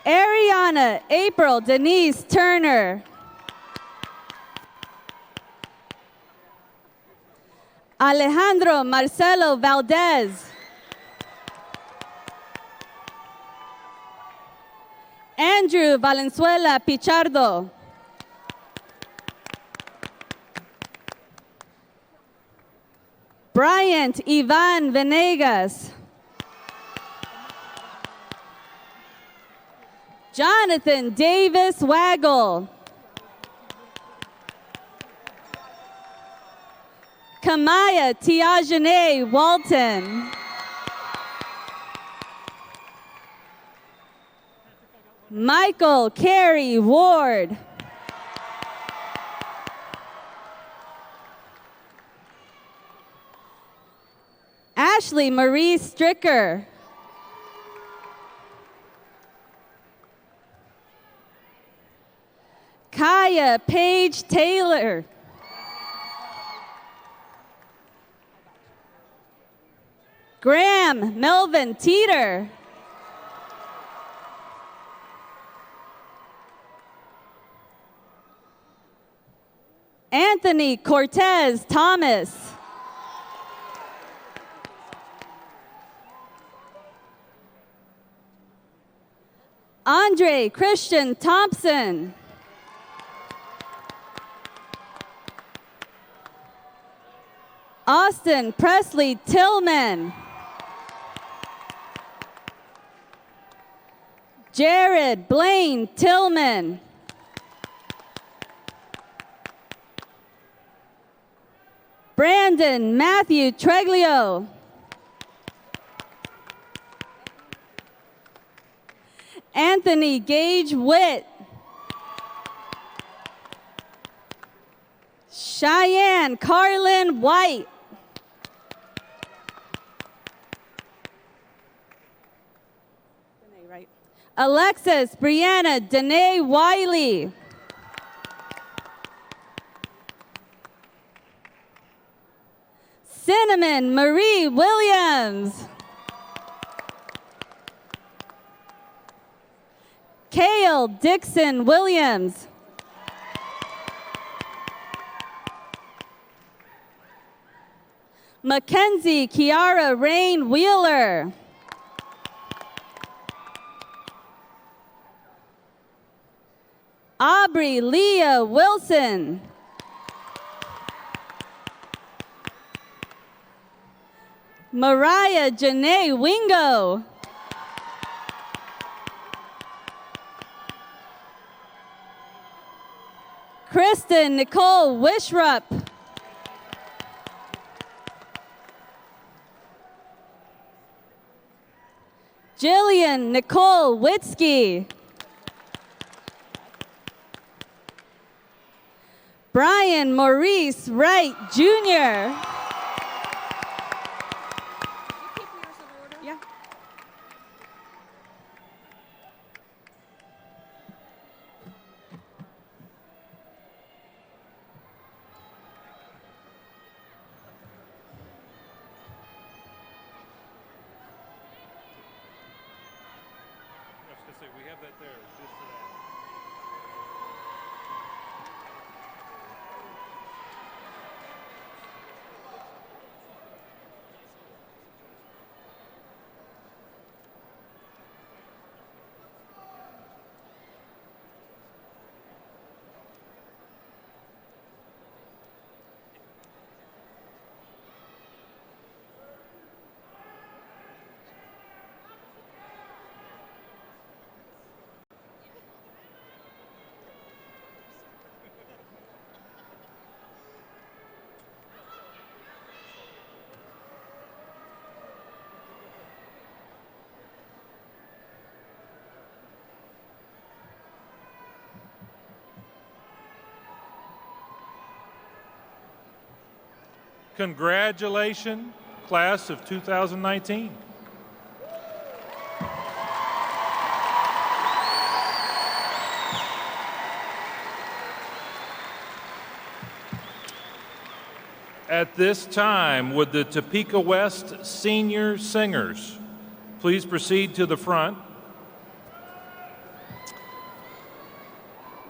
Ariana April Denise Turner. Alejandro Marcelo Valdez. Andrew Valenzuela Pichardo. Bryant Ivan Venegas. Jonathan Davis Waggle. Kamaya Tiajane Walton. Michael Carey Ward. Ashley Marie Stricker. Kaya Paige Taylor. Graham Melvin Teeter. Anthony Cortez Thomas. Andre Christian Thompson. Austin Presley Tillman. Jared Blaine Tillman. Brandon Matthew Treglio. Anthony Gage Witt. Cheyenne Carlin White. Alexis Brianna Danae Wiley. Cinnamon Marie Williams. Kale Dixon Williams. Mackenzie Kiara Rain Wheeler. Aubrey Leah Wilson. Mariah Janae Wingo. Kristen Nicole Wishrup. Jillian Nicole Witzke. Brian Maurice Wright Jr. Yeah. We have that there just for that. Congratulations, class of 2019. At this time, would the Topeka West senior singers please proceed to the front?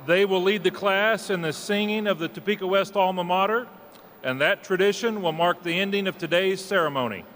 They will lead the class in the singing of the Topeka West alma mater, and that tradition will mark the ending of today's ceremony.